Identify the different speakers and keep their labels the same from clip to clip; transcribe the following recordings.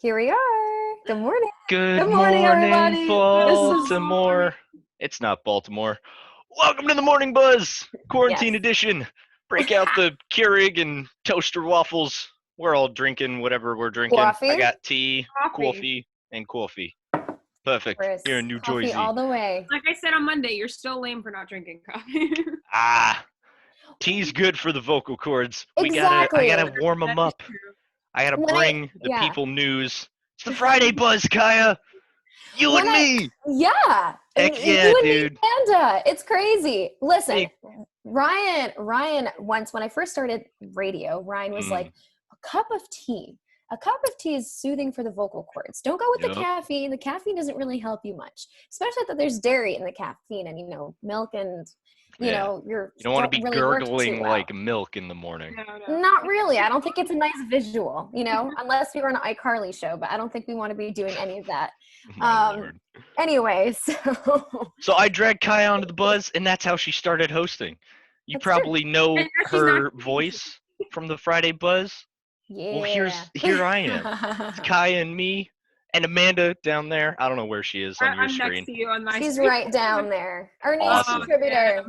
Speaker 1: Here we are. Good morning.
Speaker 2: Good
Speaker 1: Good morning,
Speaker 2: morning,
Speaker 1: everybody.
Speaker 2: Baltimore. It's not Baltimore. Welcome to the Morning Buzz, Quarantine
Speaker 1: Yes.
Speaker 2: Edition. Break out the Keurig and toaster waffles. We're all drinking whatever we're drinking.
Speaker 1: Coffee?
Speaker 2: I got tea,
Speaker 3: Coffee.
Speaker 2: coffee. Perfect.
Speaker 1: Chris,
Speaker 2: Here in New
Speaker 1: coffee
Speaker 2: Jersey.
Speaker 1: all the way.
Speaker 3: Like I said on Monday, you're still lame for not drinking coffee.
Speaker 2: Tea's good for the vocal cords.
Speaker 1: Exactly.
Speaker 2: I gotta warm them
Speaker 3: That is
Speaker 2: up.
Speaker 3: true.
Speaker 2: I gotta
Speaker 1: When
Speaker 2: bring the
Speaker 1: yeah.
Speaker 2: people news. It's the Friday Buzz, Kaya. You
Speaker 1: When
Speaker 2: and me.
Speaker 1: Yeah.
Speaker 2: Heck yeah,
Speaker 1: you and
Speaker 2: dude.
Speaker 1: me, Amanda. It's crazy. Listen,
Speaker 2: Hey.
Speaker 1: Ryan, once when I first started radio, Ryan was like, a cup of tea. A cup of tea is soothing for the vocal cords. Don't go with the caffeine. The caffeine doesn't really help you much, especially that there's dairy in the caffeine and, milk and, you don't
Speaker 2: want to be
Speaker 1: really work too
Speaker 2: gurgling
Speaker 1: well.
Speaker 2: like milk in the morning.
Speaker 3: No.
Speaker 1: Not really. I don't think it's a nice visual, unless we were on an iCarly show, but I don't think we want to be doing any of that.
Speaker 2: My Lord.
Speaker 1: Anyway,
Speaker 2: So I dragged Kaya onto the Buzz, and that's how she started hosting. You
Speaker 1: That's
Speaker 2: probably know
Speaker 3: And now she's
Speaker 2: her
Speaker 3: not-
Speaker 2: voice from the Friday Buzz.
Speaker 1: yeah.
Speaker 2: Well, here I am. It's Kaya and me, and Amanda down there. I don't know where she is on your
Speaker 3: I'm
Speaker 2: screen.
Speaker 3: next to you on my
Speaker 1: She's
Speaker 3: screen.
Speaker 1: right down there. Our news
Speaker 2: Awesome.
Speaker 1: contributor.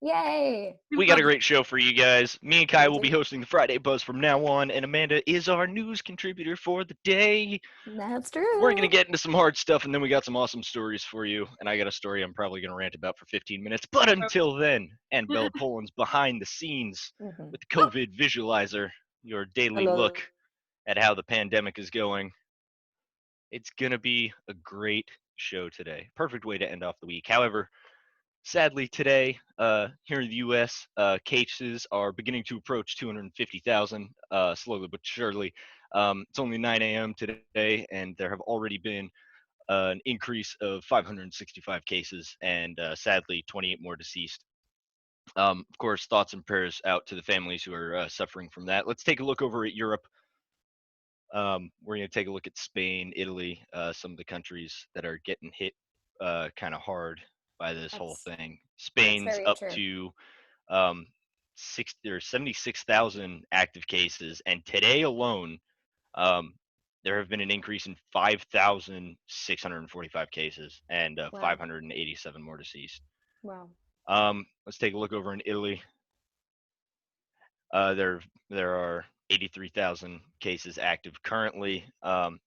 Speaker 1: Yay.
Speaker 2: We got a great show for you guys. Me and Kaya will be
Speaker 1: do.
Speaker 2: hosting the Friday Buzz from now on, and Amanda is our news contributor for the day.
Speaker 1: That's true.
Speaker 2: We're going to get into some hard stuff, and then we got some awesome stories for you. And I got a story I'm probably going to rant about for 15 minutes. But until then, and Bella Poland's behind the scenes
Speaker 1: Mhm.
Speaker 2: with the COVID Visualizer, your daily
Speaker 1: Hello.
Speaker 2: look at how the pandemic is going. It's going to be a great show today. Perfect way to end off the week. However, sadly today, here in the U.S., cases are beginning to approach 250,000, slowly but surely. It's only 9 a.m. today, and there have already been an increase of 565 cases, and sadly, 28 more deceased. Of course, thoughts and prayers out to the families who are suffering from that. Let's take a look over at Europe. We're going to take a look at Spain, Italy, some of the countries that are getting hit kind of hard by this whole thing. Spain's
Speaker 1: very
Speaker 2: up
Speaker 1: true.
Speaker 2: to 76,000 active cases, and today alone, there have been an increase in 5,645 cases and
Speaker 1: Wow.
Speaker 2: 587 more deceased.
Speaker 1: Wow.
Speaker 2: Let's take a look over in Italy. There are 83,000 cases active currently.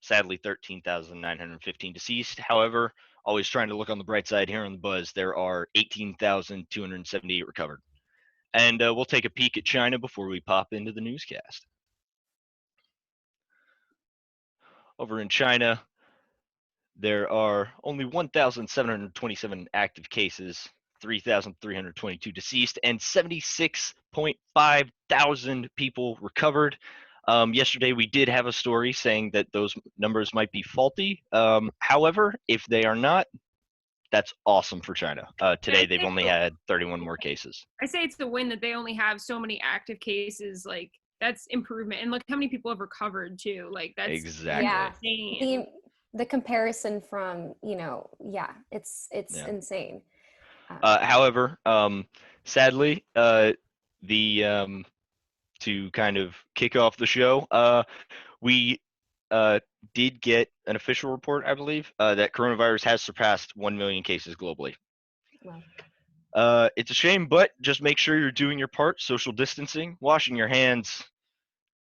Speaker 2: Sadly, 13,915 deceased. However, always trying to look on the bright side here on the Buzz, there are 18,278 recovered. And we'll take a peek at China before we pop into the newscast. Over in China, there are only 1,727 active cases, 3,322 deceased, and 76.5 thousand people recovered. Yesterday, we did have a story saying that those numbers might be faulty. However, if they are not, that's awesome for China. Today, they've only had 31 more cases.
Speaker 3: I say it's the win that they only have so many active cases. Like, that's improvement. And look how many people have recovered, too. Like, that's
Speaker 2: exactly
Speaker 3: insane.
Speaker 1: The comparison from, it's insane.
Speaker 2: However, sadly, to kind of kick off the show, we did get an official report, I believe, that coronavirus has surpassed 1 million cases globally.
Speaker 1: Wow.
Speaker 2: It's a shame, but just make sure you're doing your part, social distancing, washing your hands,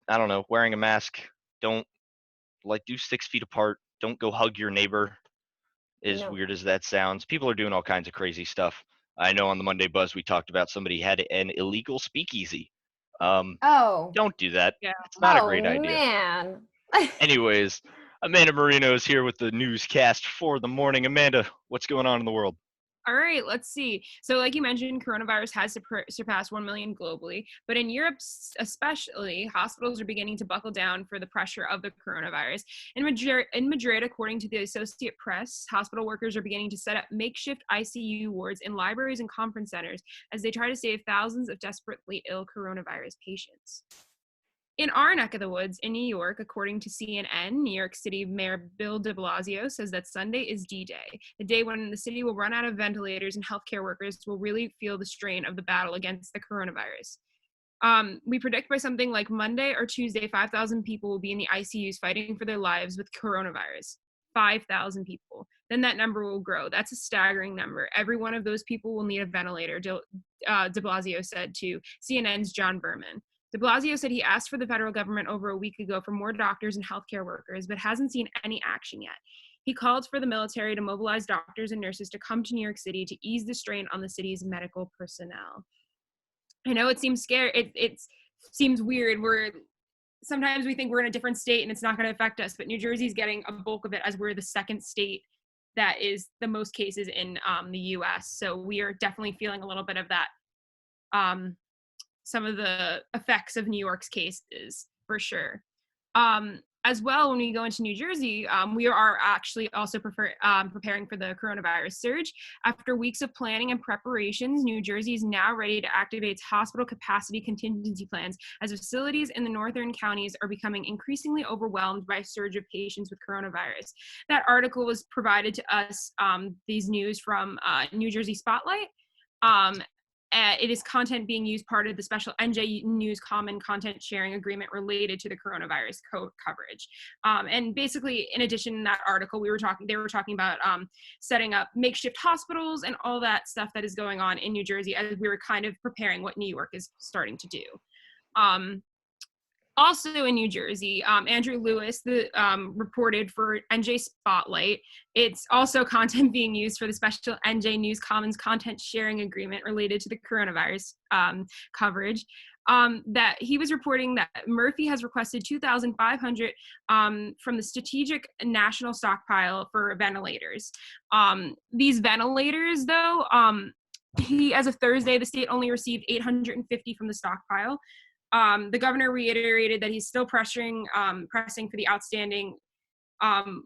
Speaker 2: I don't know, wearing a mask. Don't, do 6 feet apart. Don't go hug your neighbor, as weird as that sounds. People are doing all kinds of crazy stuff. I know on the Monday Buzz we talked about somebody had an illegal speakeasy. Don't do that.
Speaker 3: Yeah.
Speaker 2: It's not a great idea.
Speaker 1: Man.
Speaker 2: Anyways, Amanda Marino is here with the newscast for the morning. Amanda, what's going on in the world?
Speaker 3: All right, let's see. So like you mentioned, coronavirus has surpassed 1 million globally, but in Europe especially, hospitals are beginning to buckle down for the pressure of the coronavirus. In Madrid, according to the Associated Press, hospital workers are beginning to set up makeshift ICU wards in libraries and conference centers as they try to save thousands of desperately ill coronavirus patients. In our neck of the woods in New York, according to CNN, New York City Mayor Bill de Blasio says that Sunday is D-Day, the day when the city will run out of ventilators and healthcare workers will really feel the strain of the battle against the coronavirus. We predict by something like Monday or Tuesday, 5,000 people will be in the ICUs fighting for their lives with coronavirus. 5,000 people. Then that number will grow. That's a staggering number. Every one of those people will need a ventilator, de Blasio said to CNN's John Berman. De Blasio said he asked for the federal government over a week ago for more doctors and healthcare workers, but hasn't seen any action yet. He called for the military to mobilize doctors and nurses to come to New York City to ease the strain on the city's medical personnel. I know it seems scary. It seems weird. Sometimes we think we're in a different state and it's not going to affect us, but New Jersey's getting a bulk of it as we're the second state that is the most cases in the U.S. So we are definitely feeling a little bit of that, some of the effects of New York's cases for sure. As well, when we go into New Jersey, we are actually also preparing for the coronavirus surge. After weeks of planning and preparations, New Jersey is now ready to activate its hospital capacity contingency plans as facilities in the northern counties are becoming increasingly overwhelmed by a surge of patients with coronavirus. That article was provided to us, these news from New Jersey Spotlight. It is content being used part of the special NJ News Common Content Sharing Agreement related to the coronavirus coverage. And basically, in addition to that article, they were talking about setting up makeshift hospitals and all that stuff that is going on in New Jersey as we were kind of preparing what New York is starting to do. Also in New Jersey, Andrew Lewis reported for NJ Spotlight. It's also content being used for the special NJ News Commons content sharing agreement related to the coronavirus coverage. That he was reporting that Murphy has requested 2,500 from the Strategic National Stockpile for ventilators. These ventilators, though, as of Thursday, the state only received 850 from the stockpile. The governor reiterated that he's still pressing for the outstanding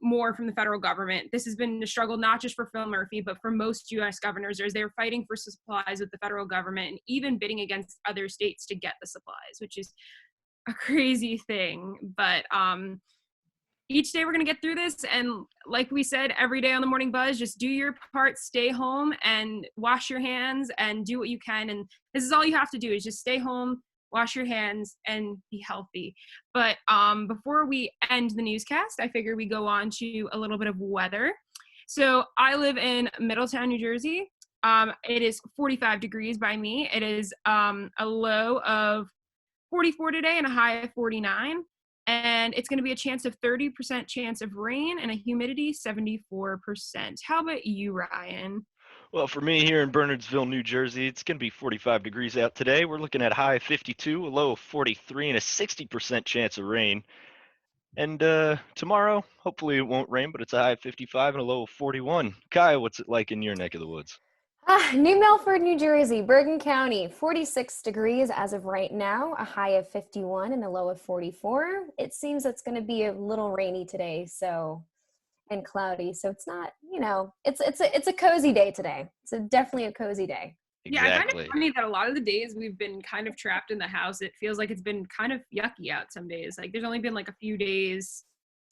Speaker 3: more from the federal government. This has been a struggle not just for Phil Murphy, but for most U.S. governors as they're fighting for supplies with the federal government and even bidding against other states to get the supplies, which is a crazy thing. But each day we're going to get through this. And like we said, every day on the Morning Buzz, just do your part, stay home and wash your hands and do what you can. And this is all you have to do is just stay home, wash your hands, and be healthy. But before we end the newscast, I figure we go on to a little bit of weather. So I live in Middletown, New Jersey. It is 45 degrees by me. It is a low of 44 today and a high of 49. And it's going to be a 30% chance of rain and a humidity 74%. How about you, Ryan?
Speaker 2: Well, for me here in Bernardsville, New Jersey, it's going to be 45 degrees out today. We're looking at a high of 52, a low of 43, and a 60% chance of rain. And tomorrow, hopefully it won't rain, but it's a high of 55 and a low of 41. Kai, what's it like in your neck of the woods?
Speaker 1: New Milford, New Jersey, Bergen County, 46 degrees as of right now, a high of 51 and a low of 44. It seems it's going to be a little rainy today, and cloudy, so it's not, it's a cozy day today. It's definitely a cozy day.
Speaker 3: Exactly. Yeah, I find it funny that a lot of the days we've been kind of trapped in the house, it feels like it's been kind of yucky out some days. Like there's only been like a few days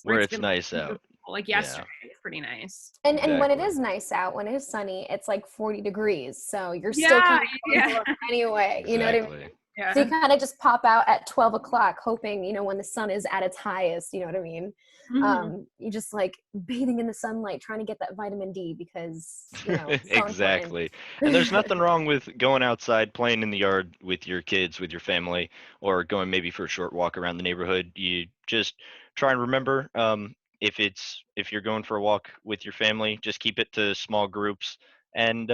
Speaker 2: where it's nice out.
Speaker 3: Like yesterday, it's pretty nice.
Speaker 1: And when it is nice out, when it is sunny, it's like 40 degrees. So you're still kind of anyway.
Speaker 2: Exactly.
Speaker 1: You know what I mean? Yeah. So you kind of just pop out at 12 o'clock, hoping, when the sun is at its highest, you know what I mean? Mm-hmm. You just like bathing in the sunlight, trying to get that vitamin D because,
Speaker 2: exactly. And there's nothing wrong with going outside, playing in the yard with your kids, with your family, or going maybe for a short walk around the neighborhood. You just try and remember, if you're going for a walk with your family, just keep it to small groups. And,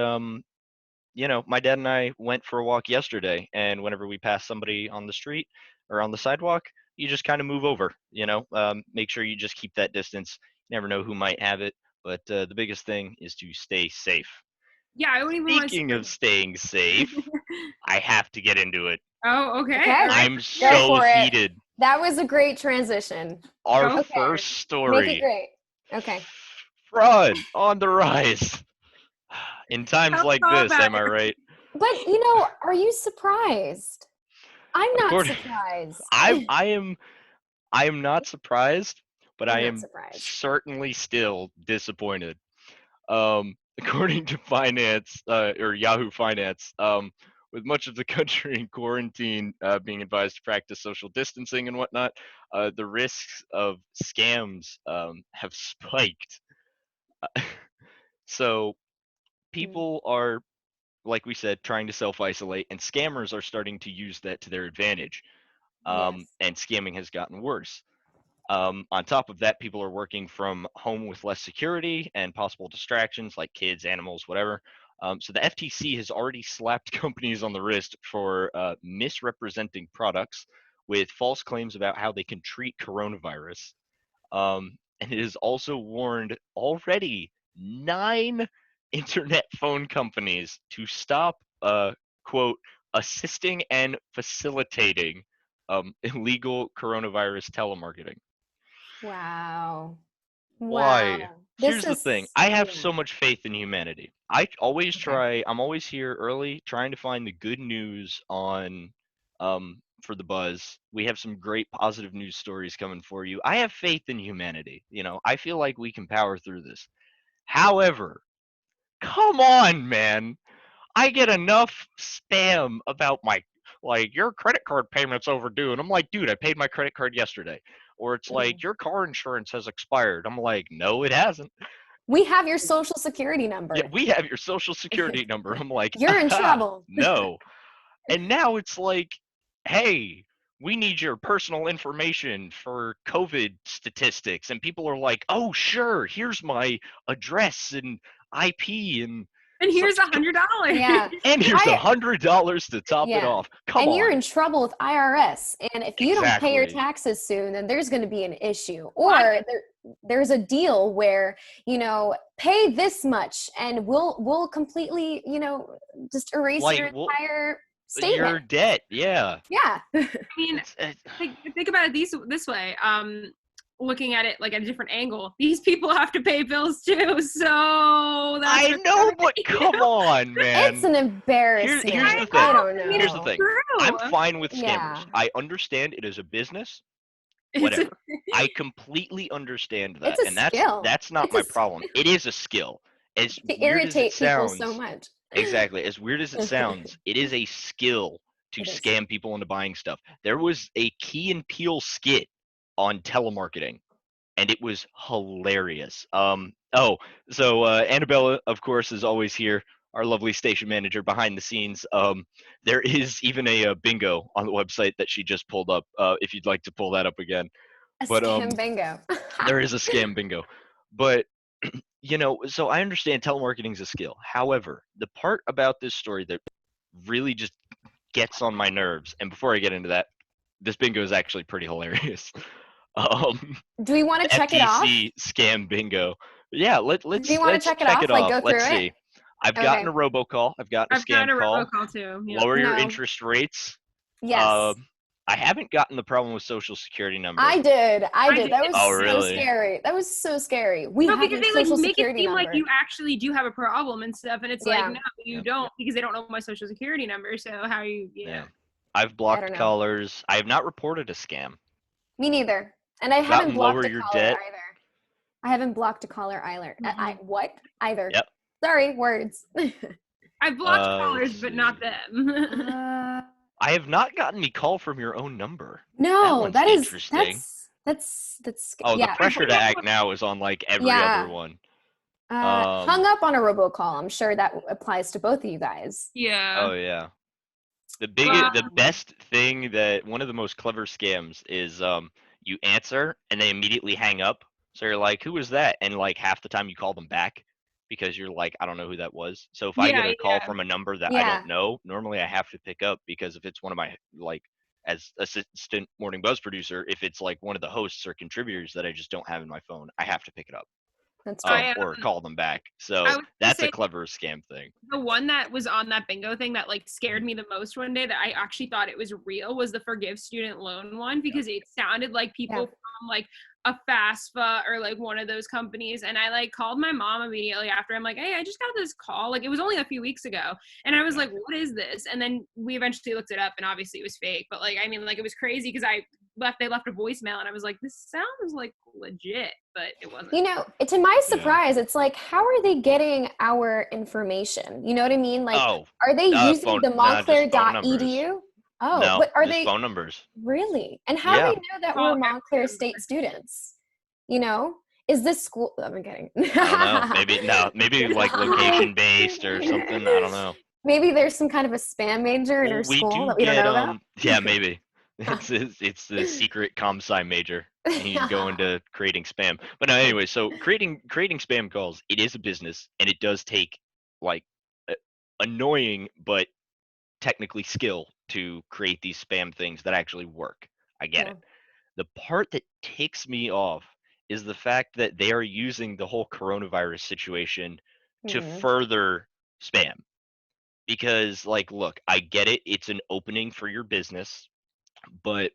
Speaker 2: my dad and I went for a walk yesterday, and whenever we pass somebody on the street or on the sidewalk, you just kind of move over, make sure you just keep that distance. You never know who might have it, but the biggest thing is to stay safe.
Speaker 3: Yeah, I wouldn't even
Speaker 2: Speaking of staying safe, I have to get into it.
Speaker 3: Oh, okay.
Speaker 2: I'm so heated.
Speaker 1: That was a great transition.
Speaker 2: Our first story.
Speaker 1: Make it great. Okay.
Speaker 2: Fraud on the rise. In times like this, am I right?
Speaker 1: But, are you surprised? I'm not surprised.
Speaker 2: I am not surprised, but I am certainly still disappointed. According to Finance or Yahoo Finance, with much of the country in quarantine, being advised to practice social distancing and whatnot, the risks of scams have spiked. So people are, like we said, trying to self-isolate, and scammers are starting to use that to their advantage.
Speaker 1: Yes.
Speaker 2: And scamming has gotten worse. On top of that, people are working from home with less security and possible distractions like kids, animals, whatever. So the FTC has already slapped companies on the wrist for misrepresenting products with false claims about how they can treat coronavirus. And it has also warned already 9 internet phone companies to stop, quote, assisting and facilitating illegal coronavirus telemarketing.
Speaker 1: Wow.
Speaker 2: Why?
Speaker 1: Wow.
Speaker 2: Here's
Speaker 1: This
Speaker 2: the thing.
Speaker 1: is
Speaker 2: I have
Speaker 1: yeah.
Speaker 2: so much faith in humanity. I always
Speaker 1: Okay.
Speaker 2: I'm always here early trying to find the good news on for the buzz. We have some great positive news stories coming for you. I have faith in humanity. I feel like we can power through this. However, come on, man. I get enough spam about your credit card payment's overdue. And I'm like, dude, I paid my credit card yesterday. Or it's
Speaker 1: Mhm.
Speaker 2: like, your car insurance has expired. I'm like, no, it hasn't.
Speaker 1: We have your social security
Speaker 2: Yeah,
Speaker 1: number.
Speaker 2: we have your social security number. I'm like,
Speaker 1: You're in
Speaker 2: aha,
Speaker 1: trouble.
Speaker 2: no. And now it's like, hey, we need your personal information for COVID statistics. And people are like, oh, sure, here's my address and IP and
Speaker 3: And here's
Speaker 2: such.
Speaker 3: $100.
Speaker 1: Yeah.
Speaker 2: And here's
Speaker 1: I
Speaker 2: $100 to top it
Speaker 1: yeah.
Speaker 2: off. Come
Speaker 1: And you're
Speaker 2: on.
Speaker 1: in trouble with IRS. And if you don't pay your
Speaker 2: Exactly.
Speaker 1: taxes soon, then there's going to be an issue.
Speaker 3: Well,
Speaker 1: Or there's a deal where, pay this much and we'll completely, just erase
Speaker 2: Like,
Speaker 1: your
Speaker 2: well,
Speaker 1: entire
Speaker 2: your
Speaker 1: statement.
Speaker 2: debt. Yeah.
Speaker 1: Yeah.
Speaker 3: I mean,
Speaker 2: It's
Speaker 3: think about it this way. Looking at it like at a different angle, these people have to pay bills too. So that's
Speaker 2: I know, but come on, man.
Speaker 1: It's an embarrassment.
Speaker 2: Here's the
Speaker 1: I
Speaker 2: thing.
Speaker 1: don't
Speaker 3: I mean,
Speaker 2: Here's the
Speaker 1: know.
Speaker 2: thing. I'm
Speaker 3: true.
Speaker 2: fine with
Speaker 1: Yeah.
Speaker 2: scammers. I understand it is a business.
Speaker 3: It's
Speaker 2: Whatever. I completely understand that,
Speaker 1: It's a
Speaker 2: and
Speaker 1: skill.
Speaker 2: that's not
Speaker 1: It's a
Speaker 2: my problem. It is a skill. As
Speaker 1: to
Speaker 2: weird as it
Speaker 1: irritate people so
Speaker 2: sounds,
Speaker 1: much.
Speaker 2: exactly. As weird as it sounds, it is a skill to
Speaker 1: It is.
Speaker 2: scam people into buying stuff. There was a Key and Peele skit on telemarketing, and it was hilarious. So Annabella, of course, is always here, our lovely station manager behind the scenes. There is even a bingo on the website that she just pulled up. If you'd like to pull that up again,
Speaker 1: A
Speaker 2: but
Speaker 1: scam bingo.
Speaker 2: there is a scam bingo. But so I understand telemarketing is a skill. However, the part about this story that really just gets on my nerves, and before I get into that, this bingo is actually pretty hilarious. Um,
Speaker 1: Do we want
Speaker 2: the
Speaker 1: to check it off?
Speaker 2: FTC scam bingo. Yeah,
Speaker 1: Do you want to check it
Speaker 2: check
Speaker 1: off?
Speaker 2: it
Speaker 1: Like
Speaker 2: off.
Speaker 1: go
Speaker 2: Let's
Speaker 1: through
Speaker 2: see.
Speaker 1: it?
Speaker 2: I've gotten
Speaker 1: Okay.
Speaker 2: a robocall. I've gotten a
Speaker 3: I've got
Speaker 2: scam
Speaker 3: a
Speaker 2: call.
Speaker 3: robocall too. Yeah.
Speaker 2: Lower your
Speaker 1: No.
Speaker 2: interest rates.
Speaker 1: Yes.
Speaker 2: I haven't gotten the problem with social security number.
Speaker 1: I did.
Speaker 3: I did.
Speaker 1: That was
Speaker 2: Oh,
Speaker 1: so
Speaker 2: really?
Speaker 1: scary. That was so scary. We
Speaker 3: No,
Speaker 1: have
Speaker 3: because
Speaker 1: your
Speaker 3: they
Speaker 1: social
Speaker 3: make it
Speaker 1: security
Speaker 3: seem
Speaker 1: number.
Speaker 3: like you actually do have a problem and stuff, and it's
Speaker 1: Yeah.
Speaker 3: like, no, you
Speaker 2: Yep.
Speaker 3: don't, because they don't know my social security number. So how are you?
Speaker 2: Yeah. I've
Speaker 1: I
Speaker 2: blocked
Speaker 1: don't know.
Speaker 2: callers. I have not reported a scam.
Speaker 1: Me neither. And I
Speaker 2: I've
Speaker 1: haven't
Speaker 2: gotten
Speaker 1: blocked
Speaker 2: lower
Speaker 1: a
Speaker 2: your
Speaker 1: caller
Speaker 2: debt.
Speaker 1: either. I haven't blocked a caller either. What? Either.
Speaker 2: Yep.
Speaker 1: Sorry, words.
Speaker 3: I've blocked callers,
Speaker 2: let's
Speaker 3: but not
Speaker 2: see.
Speaker 3: them.
Speaker 2: I have not gotten any call from your own number. That
Speaker 1: No,
Speaker 2: one's
Speaker 1: that is
Speaker 2: interesting.
Speaker 1: that's
Speaker 2: Oh, the
Speaker 1: yeah.
Speaker 2: pressure to act now is on like every other
Speaker 1: Yeah.
Speaker 2: one.
Speaker 1: Hung up on a robocall. I'm sure that applies to both of you guys.
Speaker 3: Yeah.
Speaker 2: Oh yeah. The
Speaker 3: Well,
Speaker 2: best thing that one of the most clever scams is you answer and they immediately hang up. So you're like, who was that? And like half the time you call them back because you're like, I don't know who that was. So if I get
Speaker 3: yeah,
Speaker 2: a call
Speaker 3: yeah.
Speaker 2: from a number that I
Speaker 1: Yeah.
Speaker 2: don't know, normally I have to pick up because if it's one of my like as assistant morning buzz producer, if it's like one of the hosts or contributors that I just don't have in my phone, I have to pick it up.
Speaker 1: That's true.
Speaker 2: Or call them back. So
Speaker 3: I was gonna
Speaker 2: that's a
Speaker 3: say-
Speaker 2: clever scam thing.
Speaker 3: The one that was on that bingo thing that like scared me the most one day that I actually thought it was real was the Forgive Student Loan one, because it sounded like people from like a FAFSA or like one of those companies. And I like called my mom immediately after. I'm like, hey, I just got this call. Like it was only a few weeks ago. And I was like, what is this? And then we eventually looked it up and obviously it was fake. But like, I mean, like it was crazy because I they left a voicemail, and I was like, this sounds like legit, but it wasn't.
Speaker 1: You know, to my surprise, it's like, how are they getting our information? You know what I mean? Like, are they using the montclair.edu? Oh,
Speaker 2: no,
Speaker 1: but are
Speaker 2: just
Speaker 1: they
Speaker 2: phone numbers?
Speaker 1: really? And how do they know that we're Montclair
Speaker 3: everyone.
Speaker 1: State students? You know, is this school? I'm kidding.
Speaker 2: I don't know. Maybe like location based or something. I don't know.
Speaker 1: Maybe there's some kind of a spam major in
Speaker 2: Well,
Speaker 1: our
Speaker 2: we
Speaker 1: school
Speaker 2: do
Speaker 1: that we don't
Speaker 2: get
Speaker 1: know about.
Speaker 2: yeah, maybe. It's the secret comp sci major. He's going to creating spam. But no, anyway, so creating spam calls, it is a business, and it does take like annoying but technically skill to create these spam things that actually work. I get it. The part that ticks me off is the fact that they are using the whole coronavirus situation to further spam. Because, like, look, I get it. It's an opening for your business, but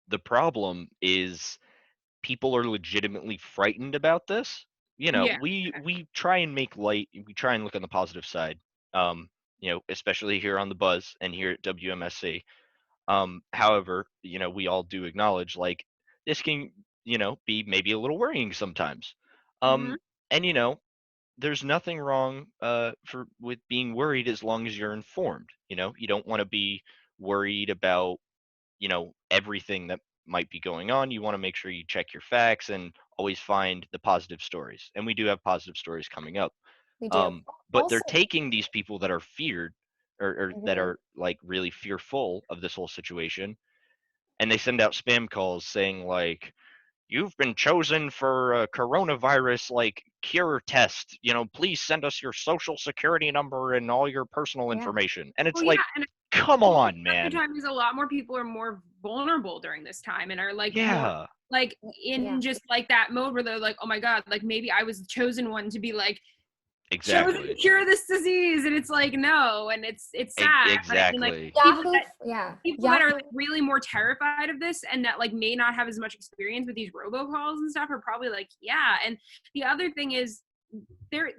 Speaker 2: the problem is people are legitimately frightened about this. You know,
Speaker 3: Yeah.
Speaker 2: we try and make light. We try and look on the positive side. You know, especially here on the Buzz and here at WMSC. However, you know, we all do acknowledge like this can, you know, be maybe a little worrying sometimes.
Speaker 3: Mm-hmm.
Speaker 2: And you know, there's nothing wrong for with being worried as long as you're informed. You know, you don't want to be worried about, you know, everything that might be going on. You want to make sure you check your facts and always find the positive stories. And we do have positive stories coming up.
Speaker 1: We do.
Speaker 2: But
Speaker 1: Also,
Speaker 2: they're taking these people that are feared or that
Speaker 1: mhm.
Speaker 2: are like really fearful of this whole situation, and they send out spam calls saying like, you've been chosen for a coronavirus like cure test, you know, please send us your social security number and all your personal
Speaker 1: Yeah.
Speaker 2: information. And it's
Speaker 3: Well,
Speaker 2: like,
Speaker 3: yeah, and
Speaker 2: come on,
Speaker 3: the
Speaker 2: man.
Speaker 3: time is a lot more people are more vulnerable during this time and are like more
Speaker 2: Yeah,
Speaker 3: like in just like that mode where they're like, oh my god, like maybe I was the chosen one to be like chosen to
Speaker 2: exactly.
Speaker 3: cure this disease, and it's like no, and it's sad. But I mean, like
Speaker 2: Exactly.
Speaker 3: people that are like really more terrified of this and that like may not have as much experience with these robocalls and stuff are probably like, yeah. And the other thing is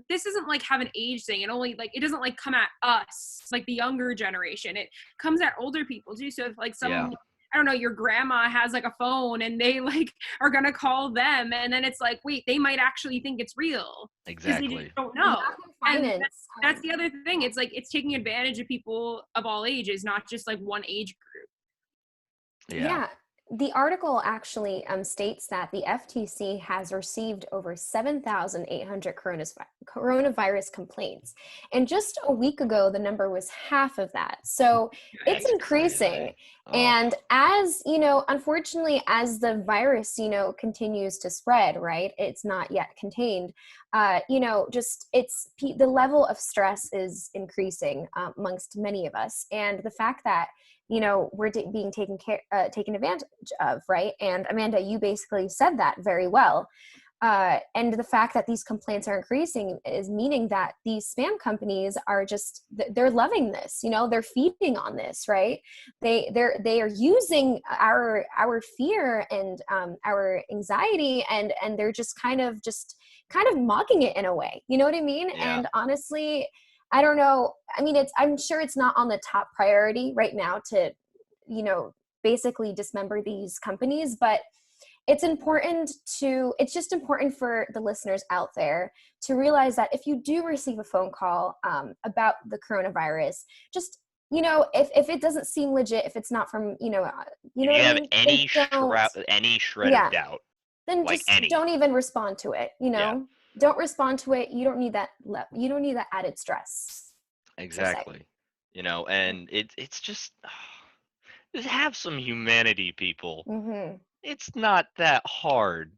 Speaker 3: this isn't like have an age thing. It only like it doesn't like come at us like the younger generation. It comes at older people too. So if like
Speaker 2: Yeah.
Speaker 3: I don't know, your grandma has like a phone and they like are gonna call them, and then it's like, wait, they might actually think it's real because they
Speaker 2: Exactly.
Speaker 3: just don't know. And that's the other thing. It's like it's taking advantage of people of all ages, not just like one age group.
Speaker 1: Yeah. The article actually states that the FTC has received over 7,800 coronavirus complaints. And just a week ago, the number was half of that. So it's increasing. And as, you know, unfortunately, as the virus, you know, continues to spread, right, it's not yet contained, you know, just the level of stress is increasing amongst many of us. And the fact that, you know, we're being taken advantage of, right? And Amanda, you basically said that very well. And the fact that these complaints are increasing is meaning that these spam companies are just, they're loving this, you know, they're feeding on this, right? They are using our fear and our anxiety, and they're just kind of mocking it in a way, you know what I mean?
Speaker 2: Yeah.
Speaker 1: And honestly, I don't know. I mean, I'm sure it's not on the top priority right now to, you know, basically dismember these companies, but it's just important for the listeners out there to realize that if you do receive a phone call about the coronavirus, just, you know, if it doesn't seem legit, if it's not from, you know what I mean?
Speaker 2: Any shred of doubt,
Speaker 1: then
Speaker 2: like
Speaker 1: just don't even respond to it, you know? Don't respond to it. You don't need that added stress.
Speaker 2: Exactly. You know, and it's just have some humanity, people. It's not that hard.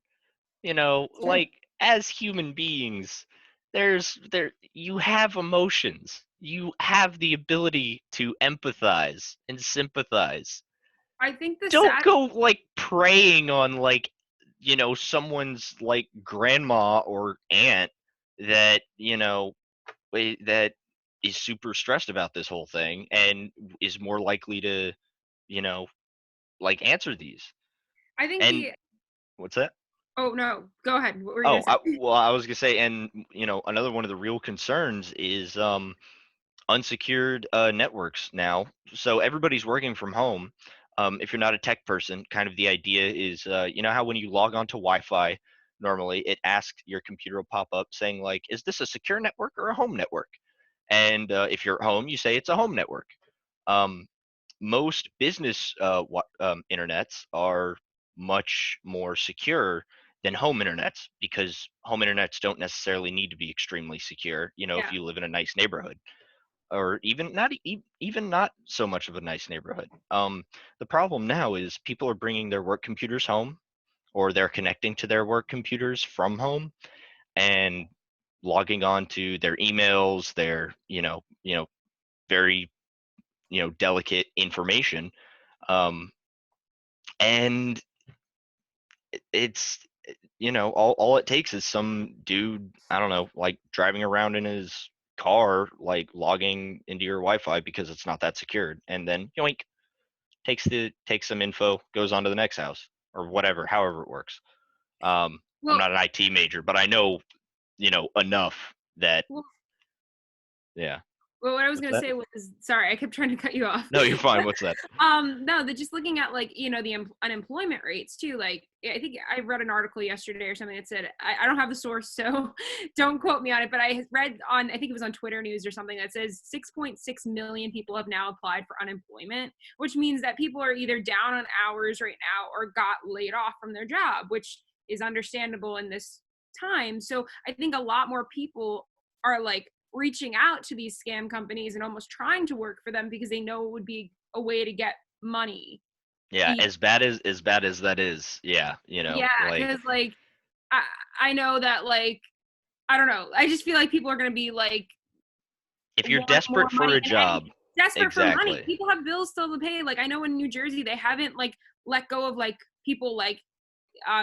Speaker 2: You know, like as human beings, you have emotions. You have the ability to empathize and sympathize.
Speaker 3: I think
Speaker 2: don't go like preying on like, you know, someone's like grandma or aunt that, you know, that is super stressed about this whole thing and is more likely to, you know, like answer these.
Speaker 3: I think
Speaker 2: and what's that?
Speaker 3: Oh no, go ahead. What were you gonna say?
Speaker 2: I was gonna say, and you know, another one of the real concerns is unsecured networks now. So everybody's working from home. If you're not a tech person, kind of the idea is, you know how when you log on to Wi-Fi, normally it asks your computer will pop up saying like, is this a secure network or a home network? And if you're at home, you say it's a home network. Um, Most business internets are much more secure than home internets because home internets don't necessarily need to be extremely secure. You know, if
Speaker 3: Yeah.
Speaker 2: you live in a nice neighborhood, or even not even not so much of a nice neighborhood. The problem now is people are bringing their work computers home, or they're connecting to their work computers from home and logging on to their emails, their very delicate information, um, and it's all it takes is some dude, I don't know, like driving around in his car, like logging into your Wi-Fi because it's not that secured, and then yoink, takes some info, goes on to the next house or whatever, however it works. I'm
Speaker 3: Well,
Speaker 2: not an IT major, but I know enough that
Speaker 3: well,
Speaker 2: yeah.
Speaker 3: Well, what I was
Speaker 2: What's
Speaker 3: gonna
Speaker 2: that?
Speaker 3: say was, sorry, I kept trying to cut you off.
Speaker 2: No, you're fine. What's that?
Speaker 3: No, they're just looking at like the unemployment rates too. Like I think I read an article yesterday or something that said I don't have the source, so don't quote me on it. But I read on, I think it was on Twitter News or something, that says 6.6 million people have now applied for unemployment, which means that people are either down on hours right now or got laid off from their job, which is understandable in this time. So I think a lot more people are like reaching out to these scam companies and almost trying to work for them because they know it would be a way to get money.
Speaker 2: Yeah,
Speaker 3: E-
Speaker 2: as bad as that is, yeah,
Speaker 3: Yeah,
Speaker 2: like
Speaker 3: because like I I know that like I don't know. I just feel like people are gonna be like
Speaker 2: if you're
Speaker 3: wanting more
Speaker 2: desperate for
Speaker 3: money
Speaker 2: a
Speaker 3: and
Speaker 2: job,
Speaker 3: desperate for money.
Speaker 2: exactly.
Speaker 3: People have bills still to pay. Like I know in New Jersey they haven't like let go of like people like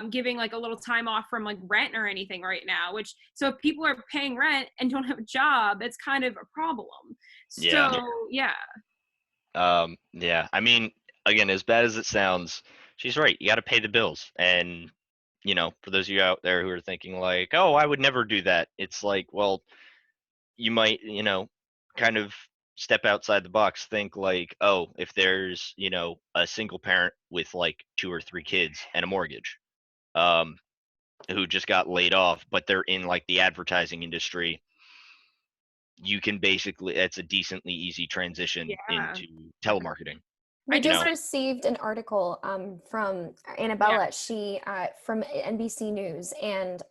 Speaker 3: giving like a little time off from like rent or anything right now, which so if people are paying rent and don't have a job, it's kind of a problem.
Speaker 2: Yeah.
Speaker 3: So yeah.
Speaker 2: Yeah. I mean, again, as bad as it sounds, she's right. You got to pay the bills. And, for those of you out there who are thinking like, oh, I would never do that. It's like, well, you might, kind of step outside the box, think like, oh, if there's, a single parent with like 2 or 3 kids and a mortgage, um, who just got laid off, but they're in like the advertising industry, you can basically, it's a decently easy transition
Speaker 3: Yeah.
Speaker 2: into telemarketing.
Speaker 1: We
Speaker 3: I
Speaker 2: You
Speaker 3: do
Speaker 1: just
Speaker 2: know,
Speaker 3: want
Speaker 1: received an article from
Speaker 3: yeah.
Speaker 1: Annabella. She from NBC News, and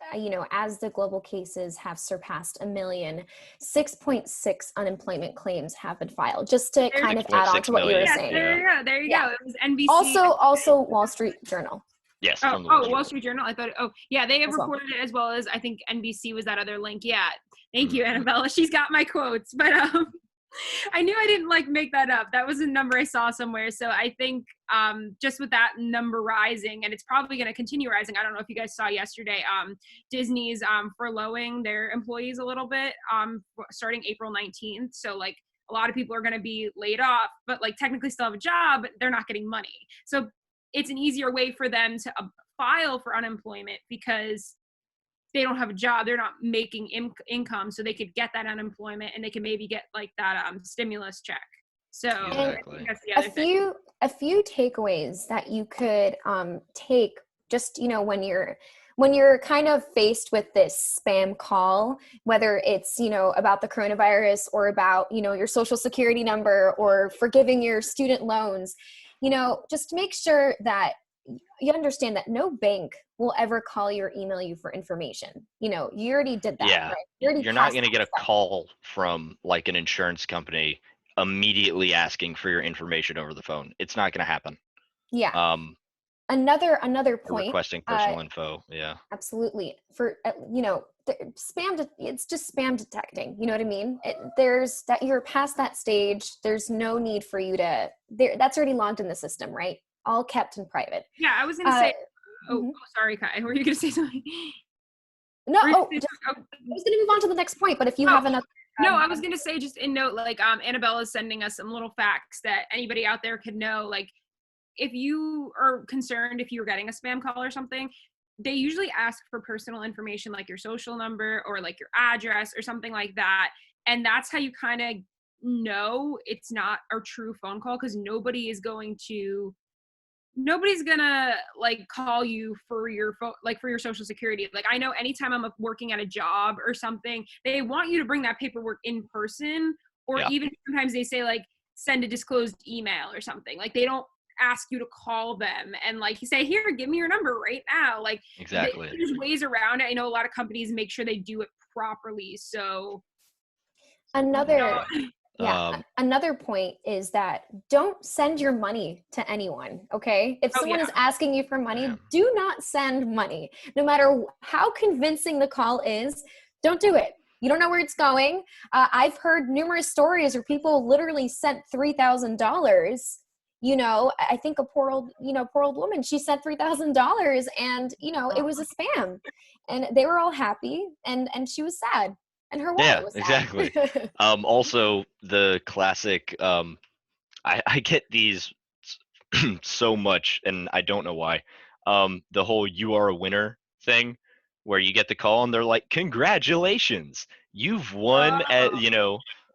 Speaker 1: as the global cases have surpassed 1 million, 6.6 unemployment claims have been filed. Just to
Speaker 3: There,
Speaker 1: kind of add on
Speaker 2: 6.6
Speaker 1: to what you were
Speaker 2: million.
Speaker 3: yes,
Speaker 1: saying.
Speaker 3: there
Speaker 2: Yeah.
Speaker 3: you go. There you
Speaker 1: Yeah.
Speaker 3: go. It was NBC.
Speaker 1: Also Wall Street Journal
Speaker 2: Yes,
Speaker 3: Oh,
Speaker 2: from the Wall Street
Speaker 3: Wall
Speaker 2: Journal.
Speaker 3: Street Journal. I thought, oh, yeah, they have
Speaker 1: as well.
Speaker 3: reported it as well as I think NBC was that other link. Yeah, thank you,
Speaker 2: Mhm.
Speaker 3: Annabella. She's got my quotes, but I knew I didn't like make that up. That was a number I saw somewhere. So I think just with that number rising, and it's probably going to continue rising. I don't know if you guys saw yesterday, Disney's furloughing their employees a little bit starting April 19th. So like a lot of people are going to be laid off, but like technically still have a job, but they're not getting money. So it's an easier way for them to file for unemployment because they don't have a job, they're not making income, so they could get that unemployment and they can maybe get like that stimulus check. So I
Speaker 2: Exactly.
Speaker 3: think that's the
Speaker 1: a
Speaker 3: other thing.
Speaker 1: few takeaways that you could take, just when you're kind of faced with this spam call, whether it's about the coronavirus or about your social security number or forgiving your student loans. Just make sure that you understand that no bank will ever call you or email you for information. You already did that,
Speaker 2: Yeah.
Speaker 1: right? You already
Speaker 2: You're not
Speaker 1: passed
Speaker 2: going to get a
Speaker 1: that step.
Speaker 2: call from like an insurance company immediately asking for your information over the phone. It's not going to happen.
Speaker 1: Yeah.
Speaker 2: Um,
Speaker 1: Another
Speaker 2: or
Speaker 1: point,
Speaker 2: requesting personal info. Yeah.
Speaker 1: absolutely, for it's just spam detecting, you know what I mean? There's that, you're past that stage. There's no need for you to that's already logged in the system, right? All kept in private.
Speaker 3: Yeah, I was gonna
Speaker 1: uh
Speaker 3: say. Oh,
Speaker 1: mhm.
Speaker 3: sorry, Kai. Were you gonna say something?
Speaker 1: No,
Speaker 3: Were you gonna say
Speaker 1: I
Speaker 3: something?
Speaker 1: was going to move on to the next point, but if you
Speaker 3: Oh,
Speaker 1: have another
Speaker 3: no, I was gonna say just in note, like Annabelle is sending us some little facts that anybody out there could know. Like if you are concerned if you're getting a spam call or something, they usually ask for personal information like your social number or like your address or something like that. And that's how you kind of know it's not a true phone call because nobody is going to nobody's gonna like call you for your for your social security. Like I know anytime I'm working at a job or something, they want you to bring that paperwork in person, or even sometimes they say like send a disclosed email or something. Like they don't ask you to call them and like you say, here, give me your number right now. Like
Speaker 2: Exactly.
Speaker 3: there's ways around it. I know a lot of companies make sure they do it properly. So
Speaker 1: another point is that don't send your money to anyone, okay? If someone is asking you for money, do not send money. No matter how convincing the call is, don't do it. You don't know where it's going. I've heard numerous stories where people literally sent $3,000. You know, I think a poor old woman, she sent $3,000 and, you know, it was a spam. And they were all happy and she was sad. And her wallet was sad.
Speaker 2: Exactly. Also, the classic, I get these so much, and I don't know why. The whole "you are a winner" thing, where you get the call and they're like, "Congratulations, you've won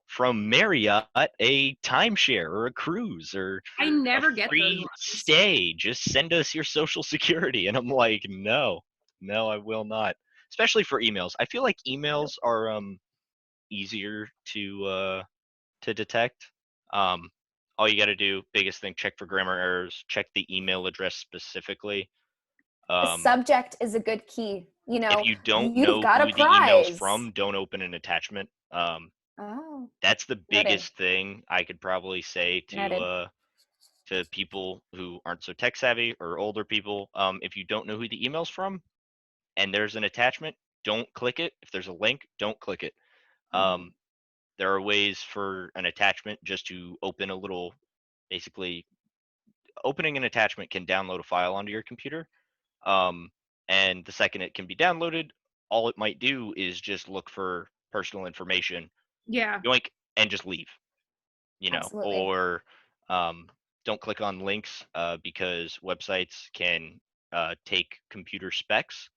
Speaker 2: from Marriott a timeshare or a cruise or
Speaker 3: I never get
Speaker 2: free
Speaker 3: those
Speaker 2: stay. Just send us your social security." And I'm like, no, I will not. Especially for emails. I feel like emails are easier to detect. All you got to do, biggest thing, check for grammar errors, check the email address specifically.
Speaker 1: The subject is a good key. You know,
Speaker 2: if you don't
Speaker 1: you've
Speaker 2: know
Speaker 1: got
Speaker 2: who
Speaker 1: a
Speaker 2: the email's
Speaker 1: prize.
Speaker 2: from, don't open an attachment. That's the biggest thing I could probably say to people who aren't so tech savvy or older people. If you don't know who the email's from and there's an attachment, don't click it. If there's a link, don't click it. There are ways for an attachment just to open a little, basically, opening an attachment can download a file onto your computer. And the second it can be downloaded, all it might do is just look for personal information. Yoink, and just leave.
Speaker 1: Absolutely.
Speaker 2: Or don't click on links because websites can take computer specs.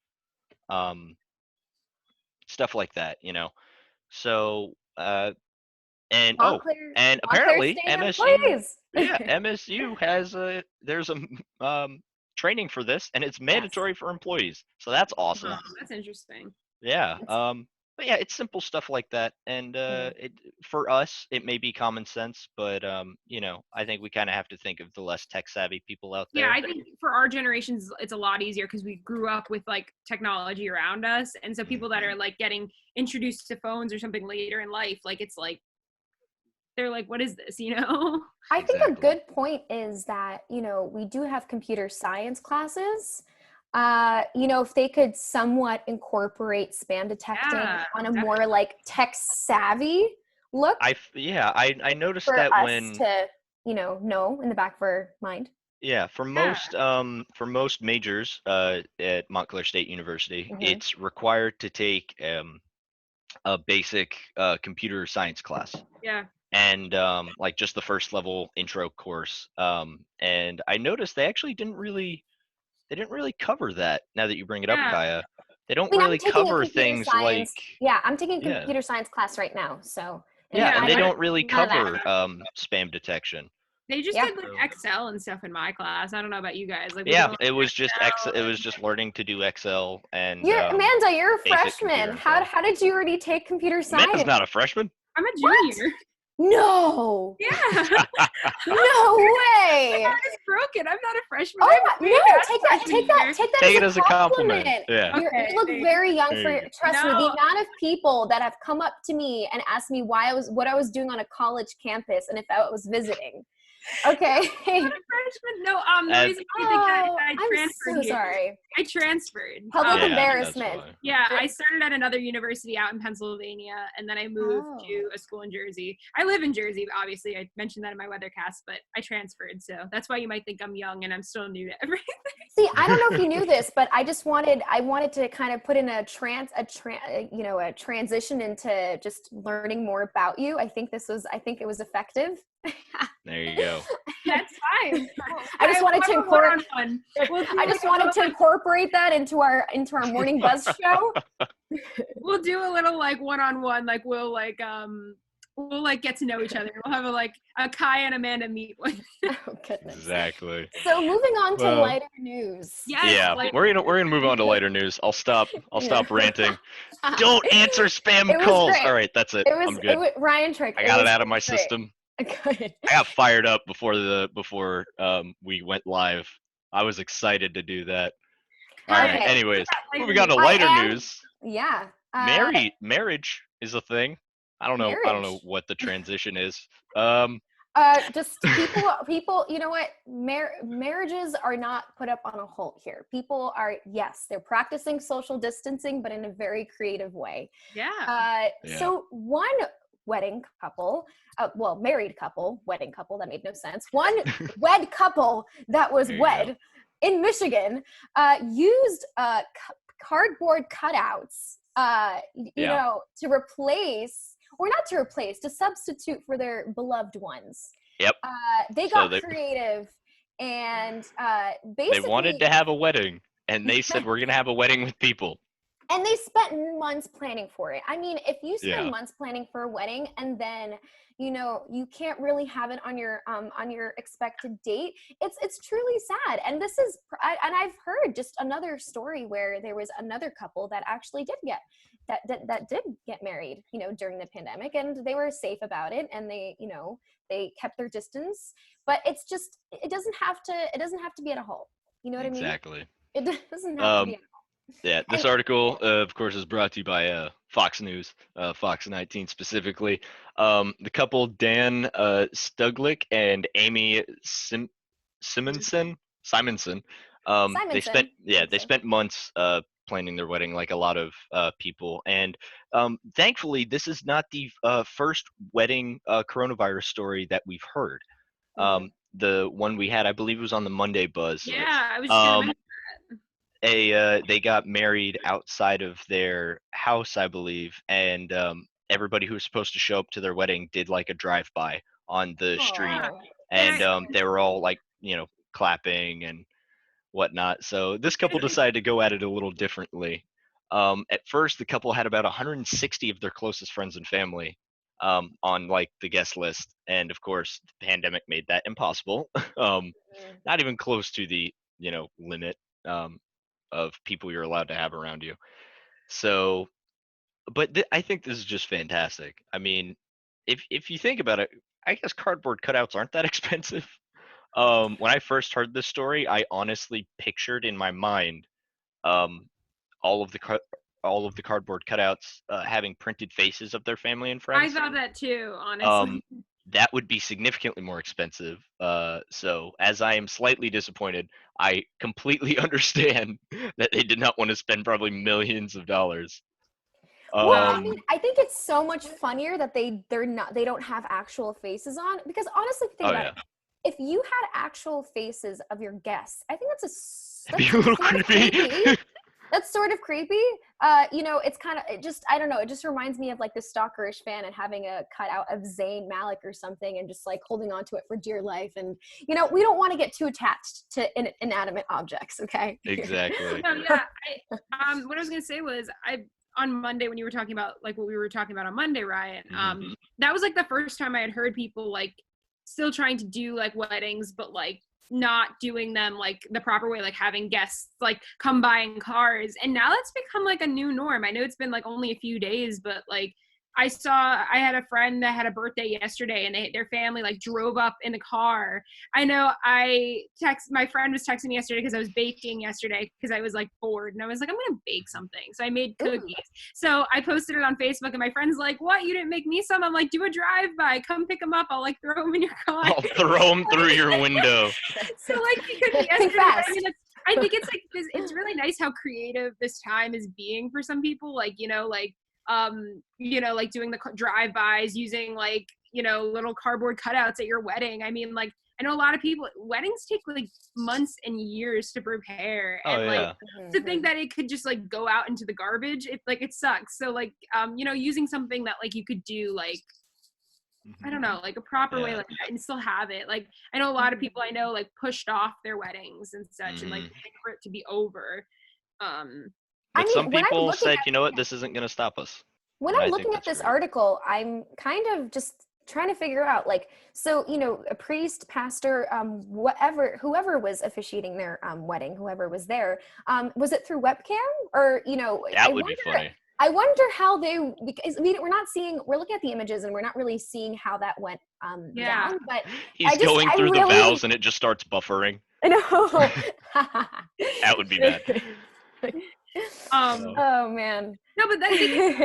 Speaker 2: Stuff like that, So and apparently MSU has there's a training for this, and it's mandatory for employees. So that's awesome.
Speaker 3: That's interesting.
Speaker 2: Yeah. But yeah, it's simple stuff like that, and for us it may be common sense, but I think we kind of have to think of the less tech savvy people out there.
Speaker 3: Yeah, I think for our generations it's a lot easier because we grew up with like technology around us, and so people that are like getting introduced to phones or something later in life, like it's like they're like, what is this,
Speaker 1: I think a good point is that, we do have computer science classes. If they could somewhat incorporate spam detecting on a more like tech savvy look.
Speaker 2: I noticed
Speaker 1: for
Speaker 2: that
Speaker 1: us
Speaker 2: when
Speaker 1: to, know in the back of our mind.
Speaker 2: Yeah, for most majors at Montclair State University, it's required to take a basic computer science class.
Speaker 3: Yeah.
Speaker 2: And like just the first level intro course. And I noticed they actually didn't really cover that. Now that you bring it up, Kaya, they don't really cover things like.
Speaker 1: Yeah, I'm taking a computer science class right now, so.
Speaker 2: And they don't really cover spam detection.
Speaker 3: They just did like Excel and stuff in my class. I don't know about you guys. Like,
Speaker 2: it was just Excel. It was just learning to do Excel and.
Speaker 1: Amanda, you're a freshman. How did you already take computer science?
Speaker 2: Amanda's not a freshman.
Speaker 3: I'm a junior.
Speaker 1: No.
Speaker 3: Yeah.
Speaker 1: No way.
Speaker 3: My heart is broken. I'm not a freshman.
Speaker 1: Oh take that as a compliment.
Speaker 2: Yeah.
Speaker 1: You look very young trust me. The amount of people that have come up to me and asked me what I was doing on a college campus and if I was visiting. Okay.
Speaker 3: I'm not a freshman. No, the reason I transferred.
Speaker 1: I'm so sorry.
Speaker 3: I transferred.
Speaker 1: Public embarrassment.
Speaker 3: Yeah, I started at another university out in Pennsylvania, and then I moved to a school in Jersey. I live in Jersey, obviously. I mentioned that in my weathercast, but I transferred, so that's why you might think I'm young and I'm still new to everything.
Speaker 1: See, I don't know if you knew this, but I wanted to kind of put in a transition into just learning more about you. I think it was effective.
Speaker 2: There you go.
Speaker 3: That's fine.
Speaker 1: I just wanted to incorporate that into our morning buzz show.
Speaker 3: We'll do a little like one-on-one, like we'll we'll like get to know each other. We'll have a Kai and Amanda meet one.
Speaker 1: Oh goodness.
Speaker 2: Exactly.
Speaker 1: So moving on to lighter news.
Speaker 3: Yes,
Speaker 2: yeah, we're gonna move on to lighter news. I'll stop ranting. Don't answer spam calls.
Speaker 1: Great.
Speaker 2: All right, that's it. I'm good.
Speaker 1: Ryan Trick.
Speaker 2: I got it out of my system.
Speaker 1: Good.
Speaker 2: I got fired up before we went live. I was excited to do that. All right. Anyways, moving on to lighter news.
Speaker 1: Yeah.
Speaker 2: Marriage is a thing. I don't know what the transition is.
Speaker 1: Just people, you know what? Marriages are not put up on a halt here. People are, yes, they're practicing social distancing, but in a very creative way.
Speaker 3: Yeah.
Speaker 1: So one wedding couple, married couple, wedding couple, that made no sense. One wed couple that was wed in Michigan used cardboard cutouts, to replace, or not to replace, to substitute for their beloved ones.
Speaker 2: Yep.
Speaker 1: They got creative and basically
Speaker 2: they wanted to have a wedding, and they said, we're going to have a wedding with people.
Speaker 1: And they spent months planning for it. I mean, if you spend months planning for a wedding and then, you can't really have it on your expected date, it's truly sad. And this is, and I've heard just another story where there was another couple that actually did get married, during the pandemic, and they were safe about it, and they kept their distance. But it's just, it doesn't have to be at a halt. You know what I mean?
Speaker 2: Exactly.
Speaker 1: It doesn't have to be at a halt.
Speaker 2: Yeah, this article, of course, is brought to you by Fox News, Fox 19 specifically. The couple Dan Stuglick and Amy Simonson. They spent months planning their wedding, like a lot of people, and thankfully, this is not the first wedding coronavirus story that we've heard. The one we had, I believe, was on the Monday Buzz.
Speaker 3: Yeah, I was just gonna mention that.
Speaker 2: They got married outside of their house, I believe, and everybody who was supposed to show up to their wedding did like a drive-by on the street, and they were all like, clapping and whatnot. So this couple decided to go at it a little differently. At first, the couple had about 160 of their closest friends and family on like the guest list, and of course, the pandemic made that impossible. Not even close to the limit of people you're allowed to have around you. So, but I think this is just fantastic. I mean, if you think about it, I guess cardboard cutouts aren't that expensive. When I first heard this story, I honestly pictured in my mind all of the cardboard cutouts having printed faces of their family and friends.
Speaker 3: I thought that too, honestly.
Speaker 2: That would be significantly more expensive. So as I am slightly disappointed, I completely understand that they did not want to spend probably millions of dollars.
Speaker 1: Well, I mean, I think it's so much funnier that they don't have actual faces on, because honestly, if you think about it, if you had actual faces of your guests, I think that's
Speaker 2: a little creepy.
Speaker 1: That's sort of creepy. It's kind of, I don't know. It just reminds me of like the stalkerish fan and having a cutout of Zayn Malik or something and just like holding on to it for dear life. And, we don't want to get too attached to inanimate objects. Okay.
Speaker 2: Exactly.
Speaker 3: So, yeah. What I was going to say was on Monday, when you were talking about like what we were talking about on Monday, Ryan, that was like the first time I had heard people like still trying to do like weddings, but like not doing them like the proper way, like having guests like come by in cars. And now that's become like a new norm. I know it's been like only a few days, but like I had a friend that had a birthday yesterday, and their family like drove up in the car. I know my friend was texting me yesterday because I was baking yesterday because I was like bored, and I was like, I'm gonna bake something. So I made cookies. Ooh. So I posted it on Facebook, and my friend's like, what, you didn't make me some? I'm like, do a drive-by, come pick them up, I'll like throw them in your car.
Speaker 2: I'll throw them through your window.
Speaker 3: So like you could yesterday, I mean, I think it's like it's really nice how creative this time is being for some people, like like doing the drive-bys, using like, little cardboard cutouts at your wedding. I mean, like, I know a lot of people, weddings take like months and years to prepare. And like to think that it could just like go out into the garbage, it sucks. So like, using something that like you could do like, I don't know, like a proper way like that and still have it. Like, I know a lot of people I know like pushed off their weddings and such and like waiting for it to be over.
Speaker 2: But some people said, you know what, this isn't going to stop us.
Speaker 1: When
Speaker 2: And
Speaker 1: I'm
Speaker 2: I think
Speaker 1: looking at
Speaker 2: that's
Speaker 1: this
Speaker 2: great.
Speaker 1: article, I'm kind of just trying to figure out, like, so, a priest, pastor, whoever was officiating their wedding, whoever was there, was it through webcam? Or,
Speaker 2: That would be funny.
Speaker 1: I wonder how because we're looking at the images and we're not really seeing how that went
Speaker 3: Yeah.
Speaker 1: down, but
Speaker 2: He's going through the vows and it just starts buffering.
Speaker 1: I know.
Speaker 2: That would be bad.
Speaker 1: Oh man.
Speaker 3: No, but I think,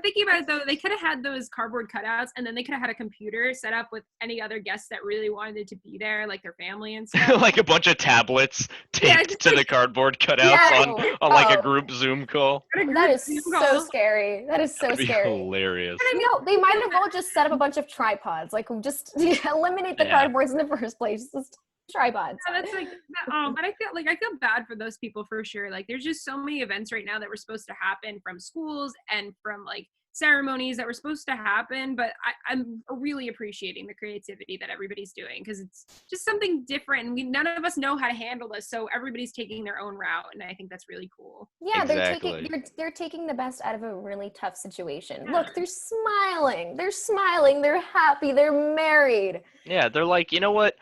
Speaker 3: thinking about it though, they could have had those cardboard cutouts, and then they could have had a computer set up with any other guests that really wanted to be there, like their family and stuff.
Speaker 2: Like a bunch of tablets taped to the cardboard cutouts
Speaker 1: Yeah.
Speaker 2: on like a group Zoom call.
Speaker 1: That is so scary. That is so
Speaker 2: That'd be
Speaker 1: scary.
Speaker 2: hilarious.
Speaker 1: They might have all just set up a bunch of tripods. Like, just eliminate the cardboards in the first place. Just tripods.
Speaker 3: Yeah, that's like, but I feel bad for those people for sure. Like, there's just so many events right now that were supposed to happen from schools and from like ceremonies that were supposed to happen, but I'm really appreciating the creativity that everybody's doing, because it's just something different, and none of us know how to handle this, so everybody's taking their own route, and I think that's really cool.
Speaker 1: Yeah,
Speaker 2: exactly.
Speaker 1: they're taking the best out of a really tough situation. Yeah. Look, they're smiling, they're happy, they're married.
Speaker 2: Yeah, they're like, you know what?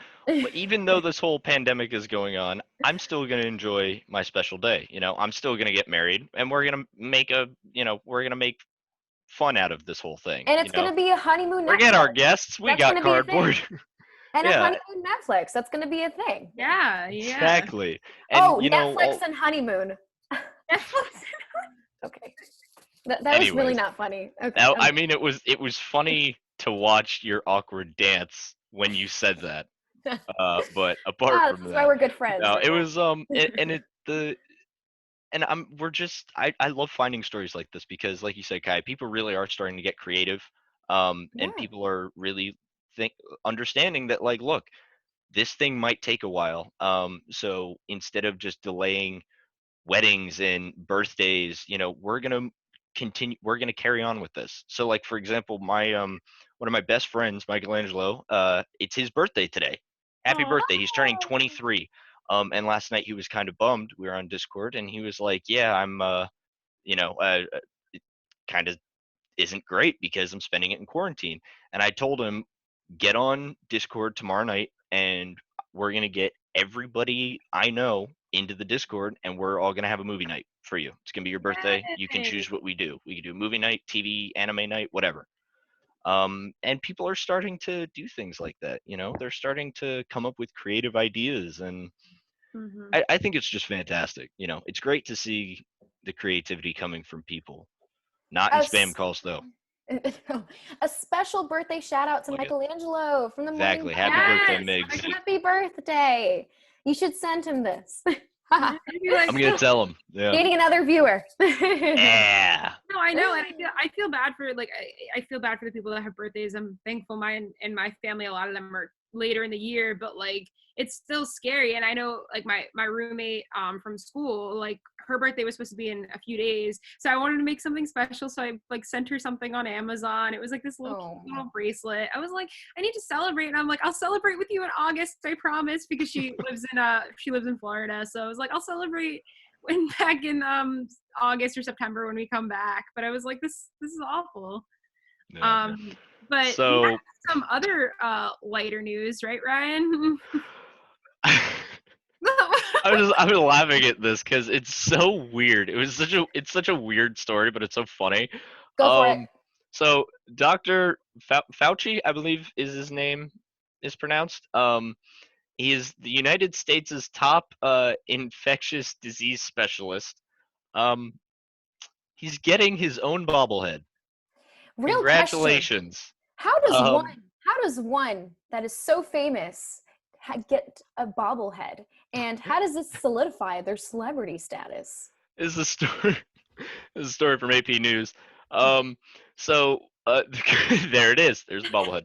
Speaker 2: Even though this whole pandemic is going on, I'm still going to enjoy my special day. I'm still going to get married, and we're going to make fun out of this whole thing.
Speaker 1: And it's going to be a honeymoon Netflix.
Speaker 2: Forget our guests. We got cardboard.
Speaker 1: And a honeymoon Netflix. That's going to be a thing.
Speaker 3: Yeah.
Speaker 2: Exactly. And,
Speaker 1: Netflix and honeymoon. Okay. That was really not funny. Okay.
Speaker 2: I mean, it was funny to watch your awkward dance when you said that. But apart from that,
Speaker 1: that's why we're good friends.
Speaker 2: No, it was I love finding stories like this, because, like you said, Kai, people really are starting to get creative, and people are really understanding that, like, look, this thing might take a while. So instead of just delaying weddings and birthdays, we're gonna carry on with this. So, like, for example, my one of my best friends, Michelangelo, it's his birthday today. Happy birthday. He's turning 23. And last night he was kind of bummed. We were on Discord, and he was like, yeah, I'm it kind of isn't great because I'm spending it in quarantine. And I told him, get on Discord tomorrow night, and we're going to get everybody I know into the Discord, and we're all going to have a movie night for you. It's going to be your birthday. You can choose what we do. We can do movie night, TV, anime night, whatever. And people are starting to do things like that. They're starting to come up with creative ideas, and I think it's just fantastic. It's great to see the creativity coming from people. Not in spam calls, though.
Speaker 1: A special birthday shout out to Michelangelo from the
Speaker 2: Exactly.
Speaker 1: morning.
Speaker 2: Happy birthday, Migs.
Speaker 1: Happy birthday. You should send him this.
Speaker 2: I'm gonna tell him. Yeah.
Speaker 1: Getting another viewer.
Speaker 2: Yeah.
Speaker 3: No, I know, and I feel bad for I feel bad for the people that have birthdays. I'm thankful mine and my family, a lot of them are later in the year, but like, it's still scary. And I know, like, my roommate from school, like, her birthday was supposed to be in a few days, so I wanted to make something special, so I like sent her something on Amazon. It was like this little bracelet. I was like, I need to celebrate, and I'm like, I'll celebrate with you in August, I promise, because she lives in Florida, so I was like, I'll celebrate back in August or September when we come back. But I was like, this is awful.
Speaker 2: Yeah.
Speaker 3: But
Speaker 2: so,
Speaker 3: we have some other lighter news, right, Ryan?
Speaker 2: I was laughing at this because it's so weird. It's such a weird story, but it's so funny.
Speaker 1: Go for it.
Speaker 2: So Dr. Fauci, I believe is his name is pronounced. He is the United States' top infectious disease specialist. He's getting his own bobblehead.
Speaker 1: Real
Speaker 2: Congratulations.
Speaker 1: Question. How does one that is so famous get a bobblehead, and how does this solidify their celebrity status?
Speaker 2: This is a story from AP News. So there it is. There's the bobblehead.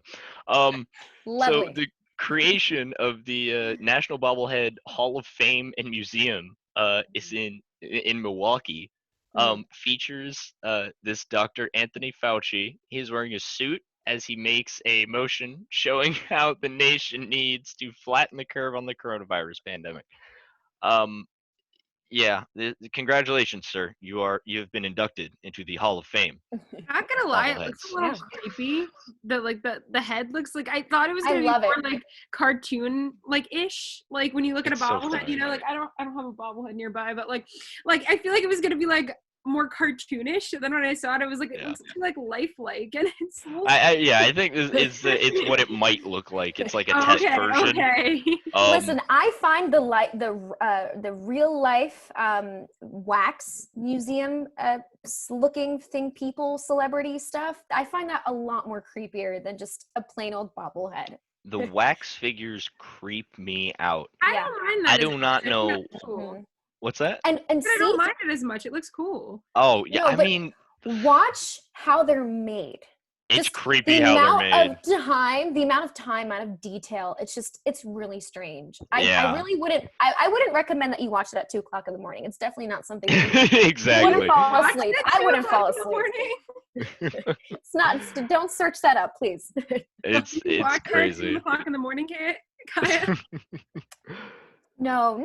Speaker 1: Lovely.
Speaker 2: So the creation of the National Bobblehead Hall of Fame and Museum is in Milwaukee. Features this Dr. Anthony Fauci. He's wearing a suit as he makes a motion showing how the nation needs to flatten the curve on the coronavirus pandemic. Yeah, congratulations, sir. You have been inducted into the Hall of Fame.
Speaker 3: Not gonna lie, it looks
Speaker 2: Bobbleheads.
Speaker 3: a little
Speaker 1: Yeah.
Speaker 3: creepy. The head looks like, I thought it was
Speaker 1: I
Speaker 3: gonna be
Speaker 1: love
Speaker 3: more
Speaker 1: it.
Speaker 3: like cartoon like ish. Like when you look at a
Speaker 2: It's so
Speaker 3: bobblehead,
Speaker 2: funny.
Speaker 3: like I don't have a bobblehead nearby, but like I feel like it was gonna be like more cartoonish. And then when I saw it, I was like, it
Speaker 2: Yeah.
Speaker 3: looks like lifelike, and it's a little
Speaker 2: I think it's what it might look like. It's like a test
Speaker 3: okay,
Speaker 2: version.
Speaker 3: okay.
Speaker 1: Listen, I find the real life wax museum looking thing, people, celebrity stuff. I find that a lot more creepier than just a plain old bobblehead.
Speaker 2: The wax figures creep me out.
Speaker 3: I
Speaker 1: Yeah.
Speaker 3: don't mind that.
Speaker 2: I
Speaker 3: as
Speaker 2: do
Speaker 3: much.
Speaker 2: not
Speaker 3: I think
Speaker 2: know
Speaker 3: that's cool.
Speaker 1: Mhm.
Speaker 2: what's that.
Speaker 1: And
Speaker 3: But I
Speaker 1: see,
Speaker 3: don't mind it as much. It looks cool.
Speaker 2: Oh yeah,
Speaker 1: no,
Speaker 2: I
Speaker 1: but
Speaker 2: mean
Speaker 1: watch how they're made.
Speaker 2: it's
Speaker 1: Just
Speaker 2: creepy
Speaker 1: the
Speaker 2: how they're
Speaker 1: amount
Speaker 2: made.
Speaker 1: of time, amount of detail. It's really strange. I
Speaker 2: Yeah.
Speaker 1: really wouldn't. I wouldn't recommend that you watch it at 2:00 in the morning. It's definitely not something that you wouldn't
Speaker 2: Exactly.
Speaker 1: fall
Speaker 3: Watch
Speaker 1: asleep.
Speaker 3: it at
Speaker 1: I wouldn't
Speaker 3: 2 o'clock
Speaker 1: fall
Speaker 3: in the
Speaker 1: asleep.
Speaker 3: morning.
Speaker 1: It's not. Don't search that up, please.
Speaker 2: It's
Speaker 3: Watch it at 2
Speaker 2: crazy.
Speaker 3: o'clock in the morning, Kaya.
Speaker 1: No.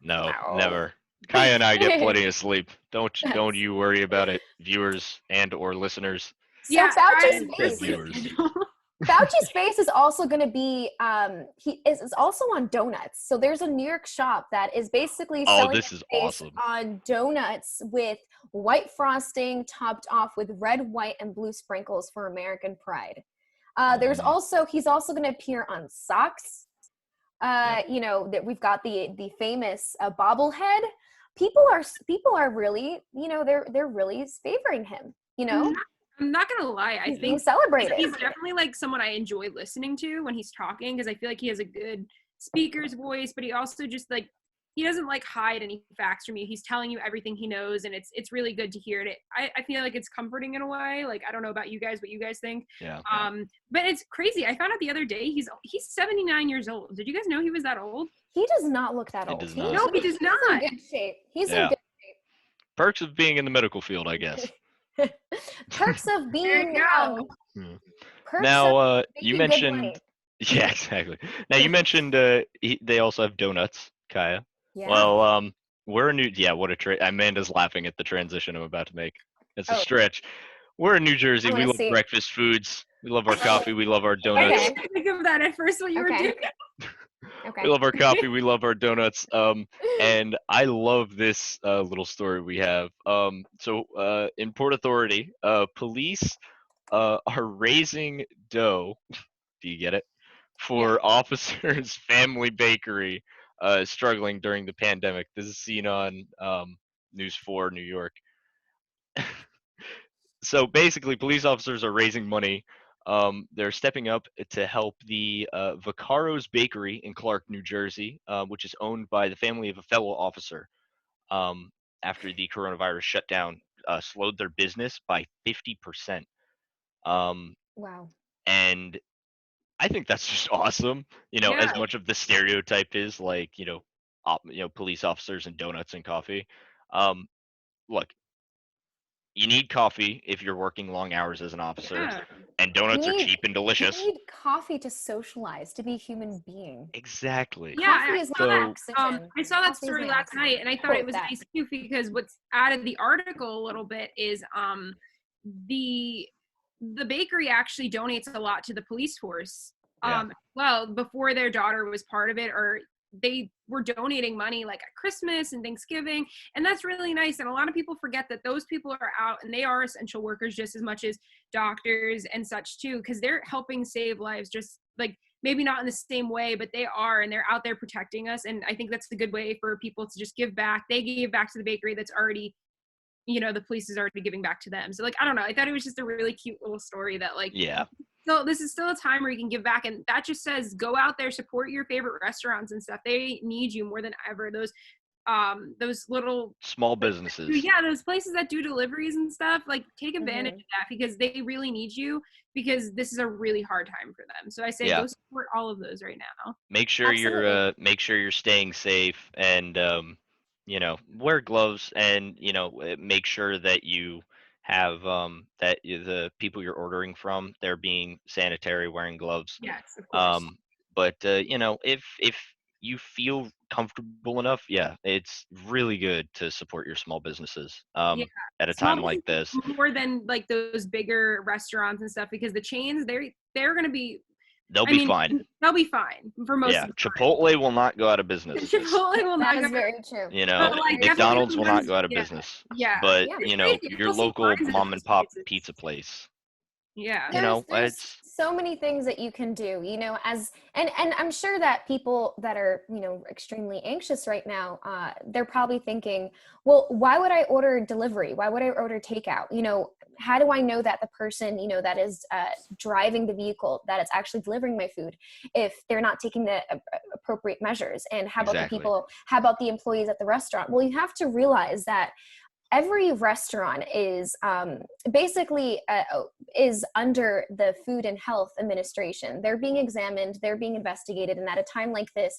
Speaker 2: No, never. Kaya and I get plenty of sleep. Don't you worry about it, viewers and or listeners.
Speaker 1: So
Speaker 3: Yeah,
Speaker 1: Fauci's
Speaker 3: I-
Speaker 1: face.
Speaker 2: viewers.
Speaker 1: Fauci's face is also going to be. He is also on donuts. So there's a New York shop that is basically
Speaker 2: Oh,
Speaker 1: selling
Speaker 2: this
Speaker 1: his
Speaker 2: is
Speaker 1: face
Speaker 2: awesome.
Speaker 1: on donuts with white frosting topped off with red, white, and blue sprinkles for American pride. There's also he's also going to appear on socks. You know that we've got the famous bobblehead. People are really, you know, they're really favoring him. You know,
Speaker 3: I'm not gonna lie. I
Speaker 1: he's being
Speaker 3: think
Speaker 1: celebrated.
Speaker 3: he's definitely like someone I enjoy listening to when he's talking, because I feel like he has a good speaker's voice, but he also just like, he doesn't like hide any facts from you. He's telling you everything he knows, and it's really good to hear it. I feel like it's comforting in a way. Like, I don't know about you guys, what you guys think.
Speaker 2: Yeah.
Speaker 3: But it's crazy. I found out the other day he's 79 years old. Did you guys know he was that old?
Speaker 1: He does not look that
Speaker 2: He
Speaker 1: old.
Speaker 2: does not.
Speaker 3: No, he does
Speaker 1: He's
Speaker 3: not.
Speaker 1: in good shape. He's
Speaker 2: Yeah.
Speaker 1: in good
Speaker 2: Perks of being in the medical field, I guess.
Speaker 1: shape. Perks of
Speaker 3: There
Speaker 1: being
Speaker 3: you go.
Speaker 1: perks
Speaker 2: Now,
Speaker 1: of
Speaker 2: you
Speaker 1: making good money.
Speaker 2: mentioned, yeah, exactly. Now you mentioned they also have donuts, Kaya.
Speaker 1: Yeah.
Speaker 2: Well, we're a new, yeah, what a Amanda's laughing at the transition I'm about to make. It's a
Speaker 1: Oh.
Speaker 2: stretch. We're in New Jersey.
Speaker 1: I
Speaker 2: We
Speaker 1: wanna
Speaker 2: love
Speaker 1: see.
Speaker 2: breakfast foods. We love our coffee. We love our donuts.
Speaker 3: I didn't think of that at first when you were
Speaker 1: Okay.
Speaker 3: doing
Speaker 1: Okay.
Speaker 2: We love our coffee. We love our donuts. And I love this little story we have. So in Port Authority, police are raising dough. Do you get it? For officers' family bakery struggling during the pandemic. This is seen on News 4 New York. So basically, police officers are raising money. They're stepping up to help the Vaccaro's Bakery in Clark, New Jersey, which is owned by the family of a fellow officer. After the coronavirus shutdown slowed their business by 50%.
Speaker 1: Wow.
Speaker 2: And I think that's just awesome. You know, as
Speaker 3: Yeah.
Speaker 2: much of the stereotype is like, police officers and donuts and coffee. Look, you need coffee if you're working long hours as an officer,
Speaker 3: Yeah.
Speaker 2: and donuts
Speaker 1: You
Speaker 2: are
Speaker 1: need-
Speaker 2: cheap and delicious.
Speaker 1: You need coffee to socialize, to be a human being.
Speaker 2: Exactly.
Speaker 3: Yeah,
Speaker 1: Coffee is
Speaker 2: So-
Speaker 1: my oxygen.
Speaker 3: I saw that
Speaker 1: Coffee is
Speaker 3: story
Speaker 1: my
Speaker 3: last
Speaker 1: oxygen.
Speaker 3: night, and I thought
Speaker 1: Quote
Speaker 3: it was
Speaker 1: that.
Speaker 3: nice too, because what's out of the article a little bit is the bakery actually donates a lot to the police force.
Speaker 2: Yeah.
Speaker 3: Well, before their daughter was part of it, or they were donating money like at Christmas and Thanksgiving, and that's really nice. And a lot of people forget that those people are out and they are essential workers just as much as doctors and such too, because they're helping save lives, just like maybe not in the same way, but they are, and they're out there protecting us. And I think that's a good way for people to just give back. They gave back to the bakery that's already, the police is already giving back to them. So like, I don't know, I thought it was just a really cute little story that like,
Speaker 2: Yeah.
Speaker 3: so this is still a time where you can give back, and that just says go out there, support your favorite restaurants and stuff. They need you more than ever. Those little
Speaker 2: Small businesses.
Speaker 3: yeah, those places that do deliveries and stuff, like take advantage of that, because they really need you, because this is a really hard time for them. So I say
Speaker 2: Yeah.
Speaker 3: go support all of those right now.
Speaker 2: Make sure you're staying safe, and wear gloves, and make sure that you have the people you're ordering from, they're being sanitary, wearing gloves.
Speaker 3: Yes, of course.
Speaker 2: But if you feel comfortable enough, yeah, it's really good to support your small businesses at a
Speaker 3: Small
Speaker 2: time like this.
Speaker 3: more than like those bigger restaurants and stuff, because the chains, they're going to be,
Speaker 2: They'll be fine.
Speaker 3: They'll be fine for most of the
Speaker 2: Chipotle will not go out of business.
Speaker 3: Chipotle will not
Speaker 1: That
Speaker 3: go
Speaker 1: is very true.
Speaker 2: You know,
Speaker 3: like,
Speaker 2: McDonald's will not
Speaker 3: ones,
Speaker 2: go out of business.
Speaker 3: Yeah.
Speaker 2: But,
Speaker 3: It's
Speaker 2: you know,
Speaker 3: crazy.
Speaker 2: your
Speaker 3: You'll see
Speaker 2: local
Speaker 3: lines at
Speaker 2: mom and pop
Speaker 3: places.
Speaker 2: pizza place.
Speaker 3: Yeah.
Speaker 2: You know,
Speaker 1: There's
Speaker 2: it's
Speaker 1: so many things that you can do, you know, and I'm sure that people that are, you know, extremely anxious right now, they're probably thinking, well, why would I order delivery? Why would I order takeout? You know, how do I know that the person, you know, that is driving the vehicle, that it's actually delivering my food, if they're not taking the appropriate measures? And how about the people, how about the employees at the restaurant? Well, you have to realize that every restaurant is basically is under the Food and Health Administration. They're being examined, they're being investigated, and at a time like this,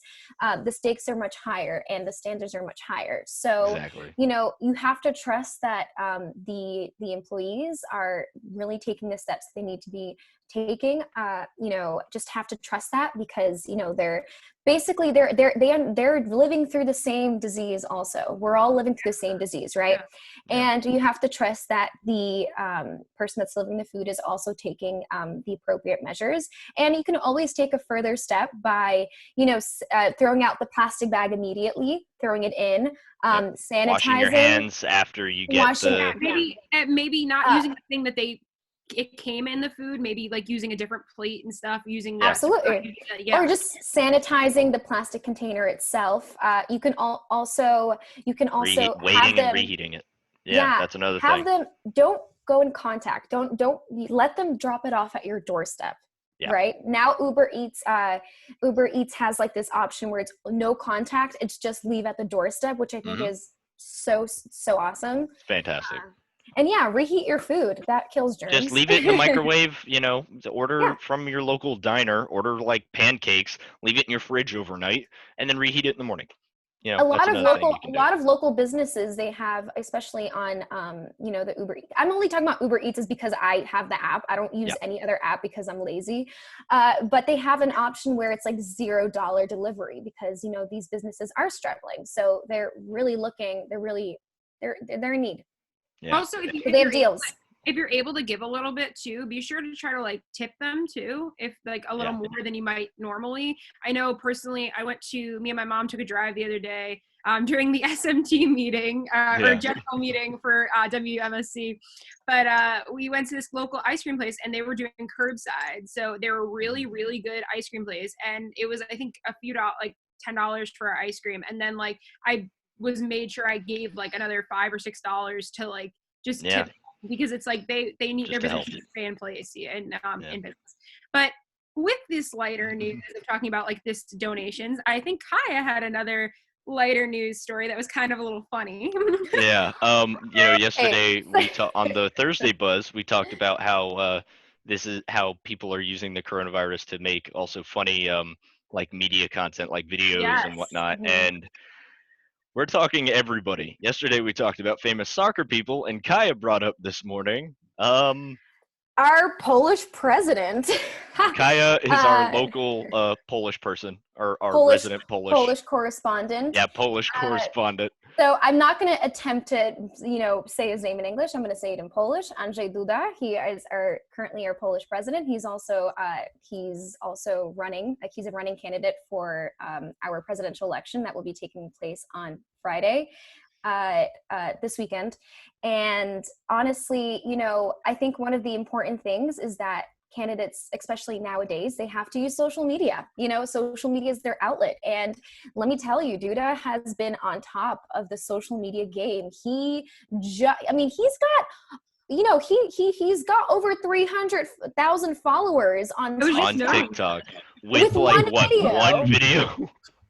Speaker 1: the stakes are much higher and the standards are much higher. So, you know, you have to trust that the employees are really taking the steps they need to be taking. You know, just have to trust that, because you know they're basically they're living through the same disease. Also, we're all living through the same disease, right? And you have to trust that the person that's delivering the food is also taking the appropriate measures. And you can always take a further step by, you know, throwing out the plastic bag immediately, throwing it in, sanitizing,
Speaker 2: washing your hands after you get
Speaker 3: maybe not using the thing that it came in the food, maybe like using a different plate and stuff, using
Speaker 1: absolutely, or just sanitizing the plastic container itself. You can also
Speaker 2: waiting and reheating it. That's another
Speaker 1: have
Speaker 2: thing.
Speaker 1: them, don't go in contact, don't let them drop it off at your doorstep. Right now, Uber Eats has like this option where it's no contact, it's just leave at the doorstep, which I think is so awesome.
Speaker 2: Fantastic.
Speaker 1: And reheat your food. That kills germs.
Speaker 2: Just leave it in the microwave, you know, order from your local diner, order like pancakes, leave it in your fridge overnight, and then reheat it in the morning. You know,
Speaker 1: a lot of local businesses, they have, especially on you know, the Uber Eats. I'm only talking about Uber Eats is because I have the app. I don't use any other app because I'm lazy. But they have an option where it's like $0 delivery, because you know these businesses are struggling. So they're really looking, they're in need.
Speaker 3: Also,
Speaker 1: they have deals.
Speaker 3: If you're able to give a little bit too, be sure to try to like tip them too, if like a little more than you might normally. I know personally, me and my mom took a drive the other day during the SMT meeting or general meeting for WMSC, but we went to this local ice cream place and they were doing curbside. So they were really, really good ice cream place, and it was, I think, a few dollars, like $10 for our ice cream, and then like I was made sure I gave like another $5 or $6 to like just tip, because it's like they need their business to stay in place in business. But with this lighter news of talking about like this donations, I think Kaya had another lighter news story that was kind of a little funny.
Speaker 2: You know, yesterday on the Thursday Buzz, we talked about how this is how people are using the coronavirus to make also funny like media content, like videos and whatnot. And we're talking everybody. Yesterday we talked about famous soccer people, and Kaya brought up this morning
Speaker 1: our Polish president.
Speaker 2: Kaya is our local Polish person, or our resident
Speaker 1: Polish correspondent.
Speaker 2: Yeah, Polish correspondent.
Speaker 1: So I'm not going to attempt to, you know, say his name in English. I'm going to say it in Polish. Andrzej Duda. He is currently our Polish president. He's also running. He's a running candidate for our presidential election that will be taking place on Friday, this weekend. And honestly, you know, I think one of the important things is that candidates, especially nowadays, they have to use social media. You know, social media is their outlet. And let me tell you, Duda has been on top of the social media game. He's got, you know, he's got over 300,000 followers on
Speaker 2: TikTok with like one video.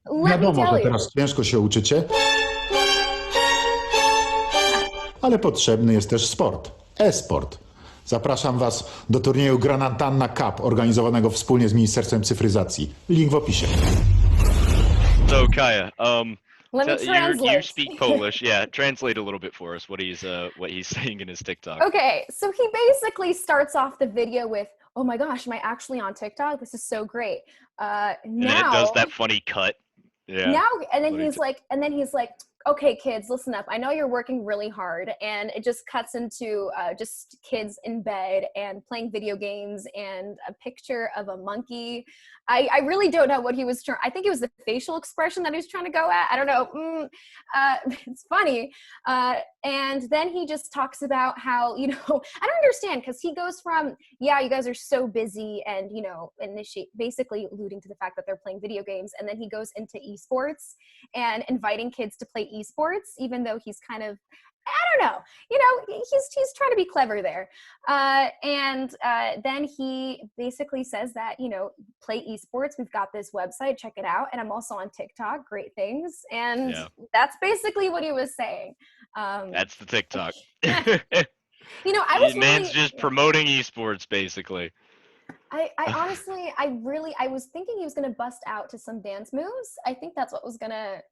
Speaker 4: Wiadomo, że teraz ciężko się uczycie, ale potrzebny jest też sport, e-sport. Zapraszam Was do turnieju Granatanna Cup organizowanego wspólnie z Ministerstwem Cyfryzacji. Link w opisie.
Speaker 2: So Kaya,
Speaker 1: let me translate.
Speaker 2: You speak Polish, translate a little bit for us what he's saying in his TikTok.
Speaker 1: Okay, so he basically starts off the video with, "Oh my gosh, am I actually on TikTok? This is so great."
Speaker 2: And then it does that funny cut.
Speaker 1: now, and then he's like, okay, kids, listen up. I know you're working really hard, and it just cuts into just kids in bed and playing video games and a picture of a monkey. I really don't know what he was trying. I think it was the facial expression that he was trying to go at. I don't know. It's funny. And then he just talks about how, I don't understand, because he goes from, yeah, you guys are so busy, and, basically alluding to the fact that they're playing video games. And then he goes into esports and inviting kids to play esports, even though he's kind of, I don't know, he's trying to be clever there. And then he basically says that, play esports. We've got this website, check it out. And I'm also on TikTok, great things. And that's basically what he was saying.
Speaker 2: That's the TikTok.
Speaker 1: I
Speaker 2: was just promoting esports, basically.
Speaker 1: I honestly, I was thinking he was going to bust out to some dance moves. I think that's what was going to,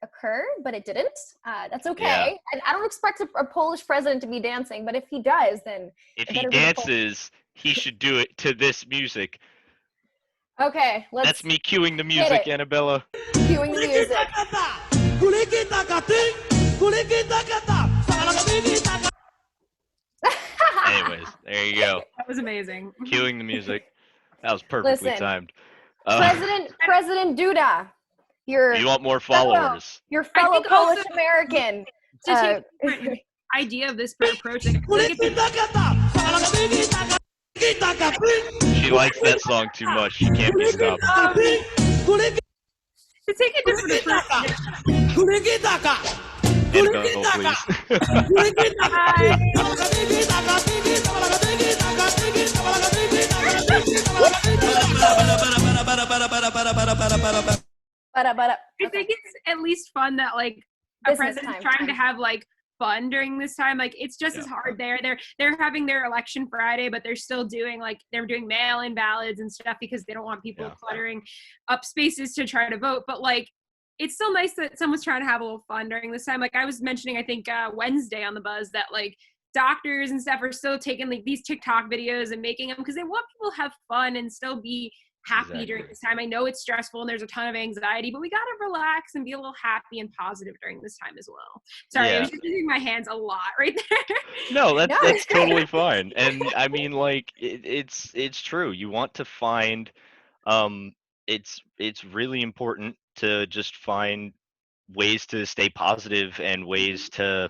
Speaker 1: occur, but it didn't. That's okay.
Speaker 2: Yeah.
Speaker 1: And I don't expect a Polish president to be dancing, but if he does, then
Speaker 2: if he dances, he should do it to this music.
Speaker 1: Okay,
Speaker 2: that's me cueing the music, Annabella.
Speaker 1: Cueing the music.
Speaker 2: Anyways, there you go.
Speaker 3: That was amazing.
Speaker 2: Cueing the music. That was perfectly timed.
Speaker 1: President Duda.
Speaker 2: You want more followers.
Speaker 1: Your fellow Polish American.
Speaker 3: Idea of this approach. She
Speaker 2: likes that song too much. She can't be stopped.
Speaker 3: To take a different approach.
Speaker 2: Annabelle,
Speaker 3: I think it's at least fun that a president's trying to have fun during this time. It's just as hard there. They're having their election Friday, but they're still doing they're doing mail-in ballots and stuff because they don't want people cluttering up spaces to try to vote. But it's still nice that someone's trying to have a little fun during this time. I was mentioning, I think Wednesday on the Buzz, that doctors and stuff are still taking these TikTok videos and making them because they want people to have fun and still be happy during this time. I know it's stressful and there's a ton of anxiety, but we got to relax and be a little happy and positive during this time as well. Sorry, I was just using my hands a lot right there.
Speaker 2: No, that's totally fine. And I mean, it's true. You want to find, it's really important to just find ways to stay positive and ways to,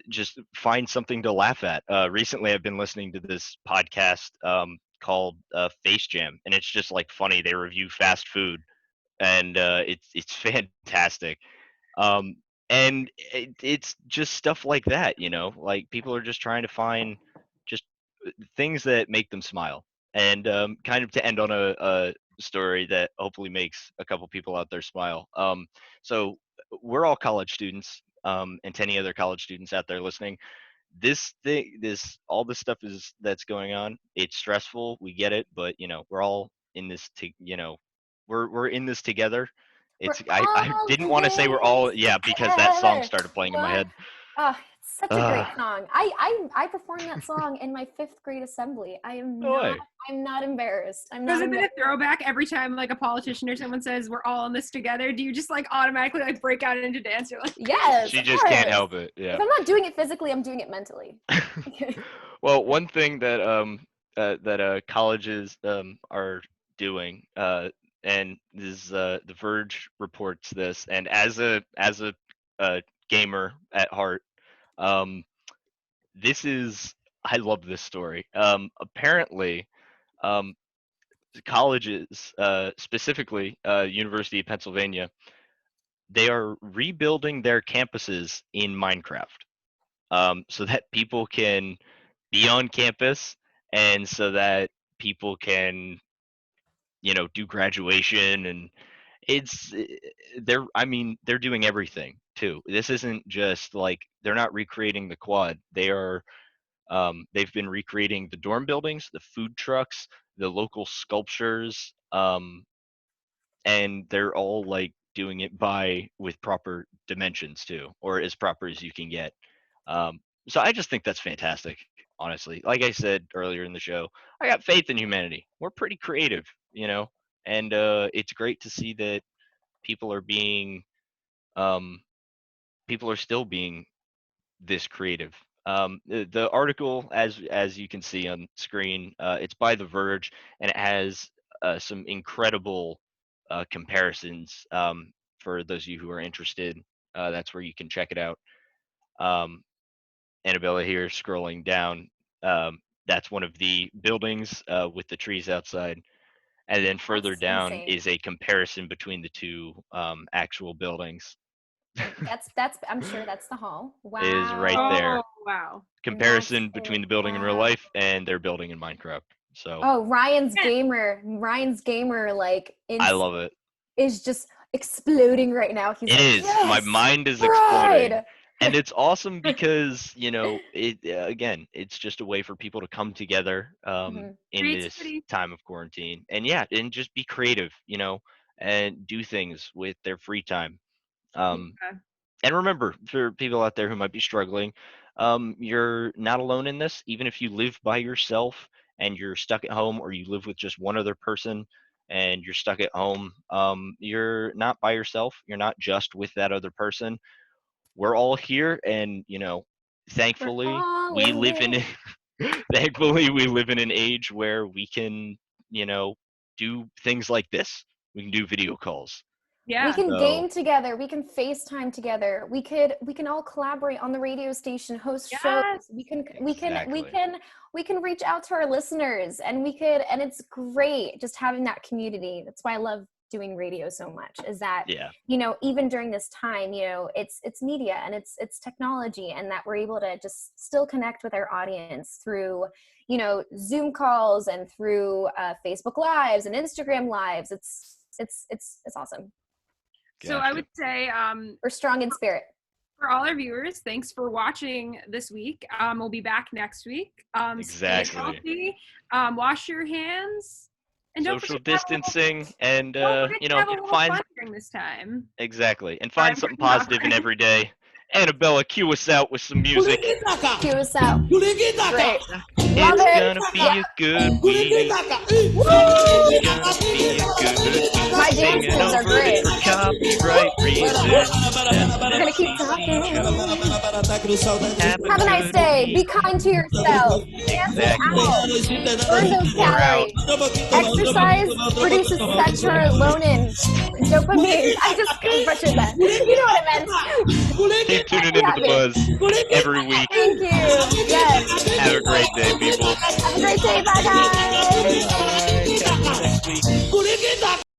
Speaker 2: just find something to laugh at. Recently, I've been listening to this podcast called Face Jam, and it's just funny. They review fast food, and it's fantastic. And it's just stuff like that, people are just trying to find just things that make them smile. And kind of to end on a story that hopefully makes a couple people out there smile. So we're all college students, and to any other college students out there listening, all this stuff that's going on. It's stressful. We get it, but we're all in this. We're in this together. I didn't want to say we're all because that song started playing in my head.
Speaker 1: Oh, it's such a great song. I performed that song in my 5th grade assembly. I'm not embarrassed.
Speaker 3: Has it been a throwback every time a politician or someone says we're all in this together? Do you just automatically break out into dance? You're
Speaker 1: yes.
Speaker 2: She just can't help it. Yeah.
Speaker 1: If I'm not doing it physically, I'm doing it mentally.
Speaker 2: Well, one thing that colleges are doing, and this The Verge reports this, and as a gamer at heart, I love this story. Apparently, colleges, specifically University of Pennsylvania, they are rebuilding their campuses in Minecraft, so that people can be on campus, and so that people can do graduation. And they're doing everything too. This isn't just they're not recreating the quad. They've been recreating the dorm buildings, the food trucks, the local sculptures, and they're all doing it with proper dimensions too, or as proper as you can get. So I just think that's fantastic, honestly. Like I said earlier in the show, I got faith in humanity. We're pretty creative, and it's great to see that people are still being this creative. The article, as you can see on screen, it's by The Verge, and it has some incredible comparisons. For those of you who are interested, that's where you can check it out. Annabella here scrolling down. That's one of the buildings with the trees outside. And then further
Speaker 1: That's
Speaker 2: down
Speaker 1: insane.
Speaker 2: is a comparison between the two actual buildings.
Speaker 1: That's I'm sure that's the hall. Wow.
Speaker 2: Is right there.
Speaker 3: Oh, wow.
Speaker 2: Comparison between the building in real
Speaker 1: wow.
Speaker 2: life and their building in Minecraft. So
Speaker 1: Oh, Ryan's gamer like
Speaker 2: I love it.
Speaker 1: is just exploding right now. He's
Speaker 2: It
Speaker 1: like,
Speaker 2: is.
Speaker 1: yes,
Speaker 2: My mind is
Speaker 1: pride.
Speaker 2: exploding. And it's awesome because, it again, it's just a way for people to come together in this
Speaker 3: Creativity.
Speaker 2: time of quarantine. And yeah, and just be creative, and do things with their free time.
Speaker 3: Yeah.
Speaker 2: And remember, for people out there who might be struggling, you're not alone in this. Even if you live by yourself and you're stuck at home, or you live with just one other person and you're stuck at home, you're not by yourself. You're not just with that other person. We're all here, and thankfully we live in thankfully we live in an age where we can do things like this. We can do video calls.
Speaker 3: Yeah.
Speaker 1: We can game together. We can FaceTime together. We can all collaborate on the radio station, host shows. We can reach out to our listeners, and it's great just having that community. That's why I love doing radio so much, is that even during this time, it's media and it's technology, and that we're able to just still connect with our audience through Zoom calls and through Facebook Lives and Instagram Lives. It's awesome.
Speaker 3: So I would say
Speaker 1: we're strong in spirit.
Speaker 3: For all our viewers, thanks for watching this week. We'll be back next week.
Speaker 2: Exactly.
Speaker 3: Stay healthy, wash your hands, and
Speaker 2: social distancing, and
Speaker 3: have a little
Speaker 2: find
Speaker 3: fun during this time.
Speaker 2: Exactly, and find something positive in every day. Annabella, cue us out with some music.
Speaker 1: Cue us out. Great.
Speaker 2: It's gonna be a good week. It's gonna be a good week.
Speaker 1: My dance moves are great.
Speaker 2: For copyright reasons.
Speaker 1: We're gonna keep talking. Have a nice day. Be kind to yourself. Dance it out. Burn those calories. Exercise produces serotonin, dopamine. I just butchered that. You know what I meant.
Speaker 2: Keep tuning into The Buzz every week.
Speaker 1: Thank you. Yes.
Speaker 2: Have a great day, people.
Speaker 1: Have a great day. Bye, guys.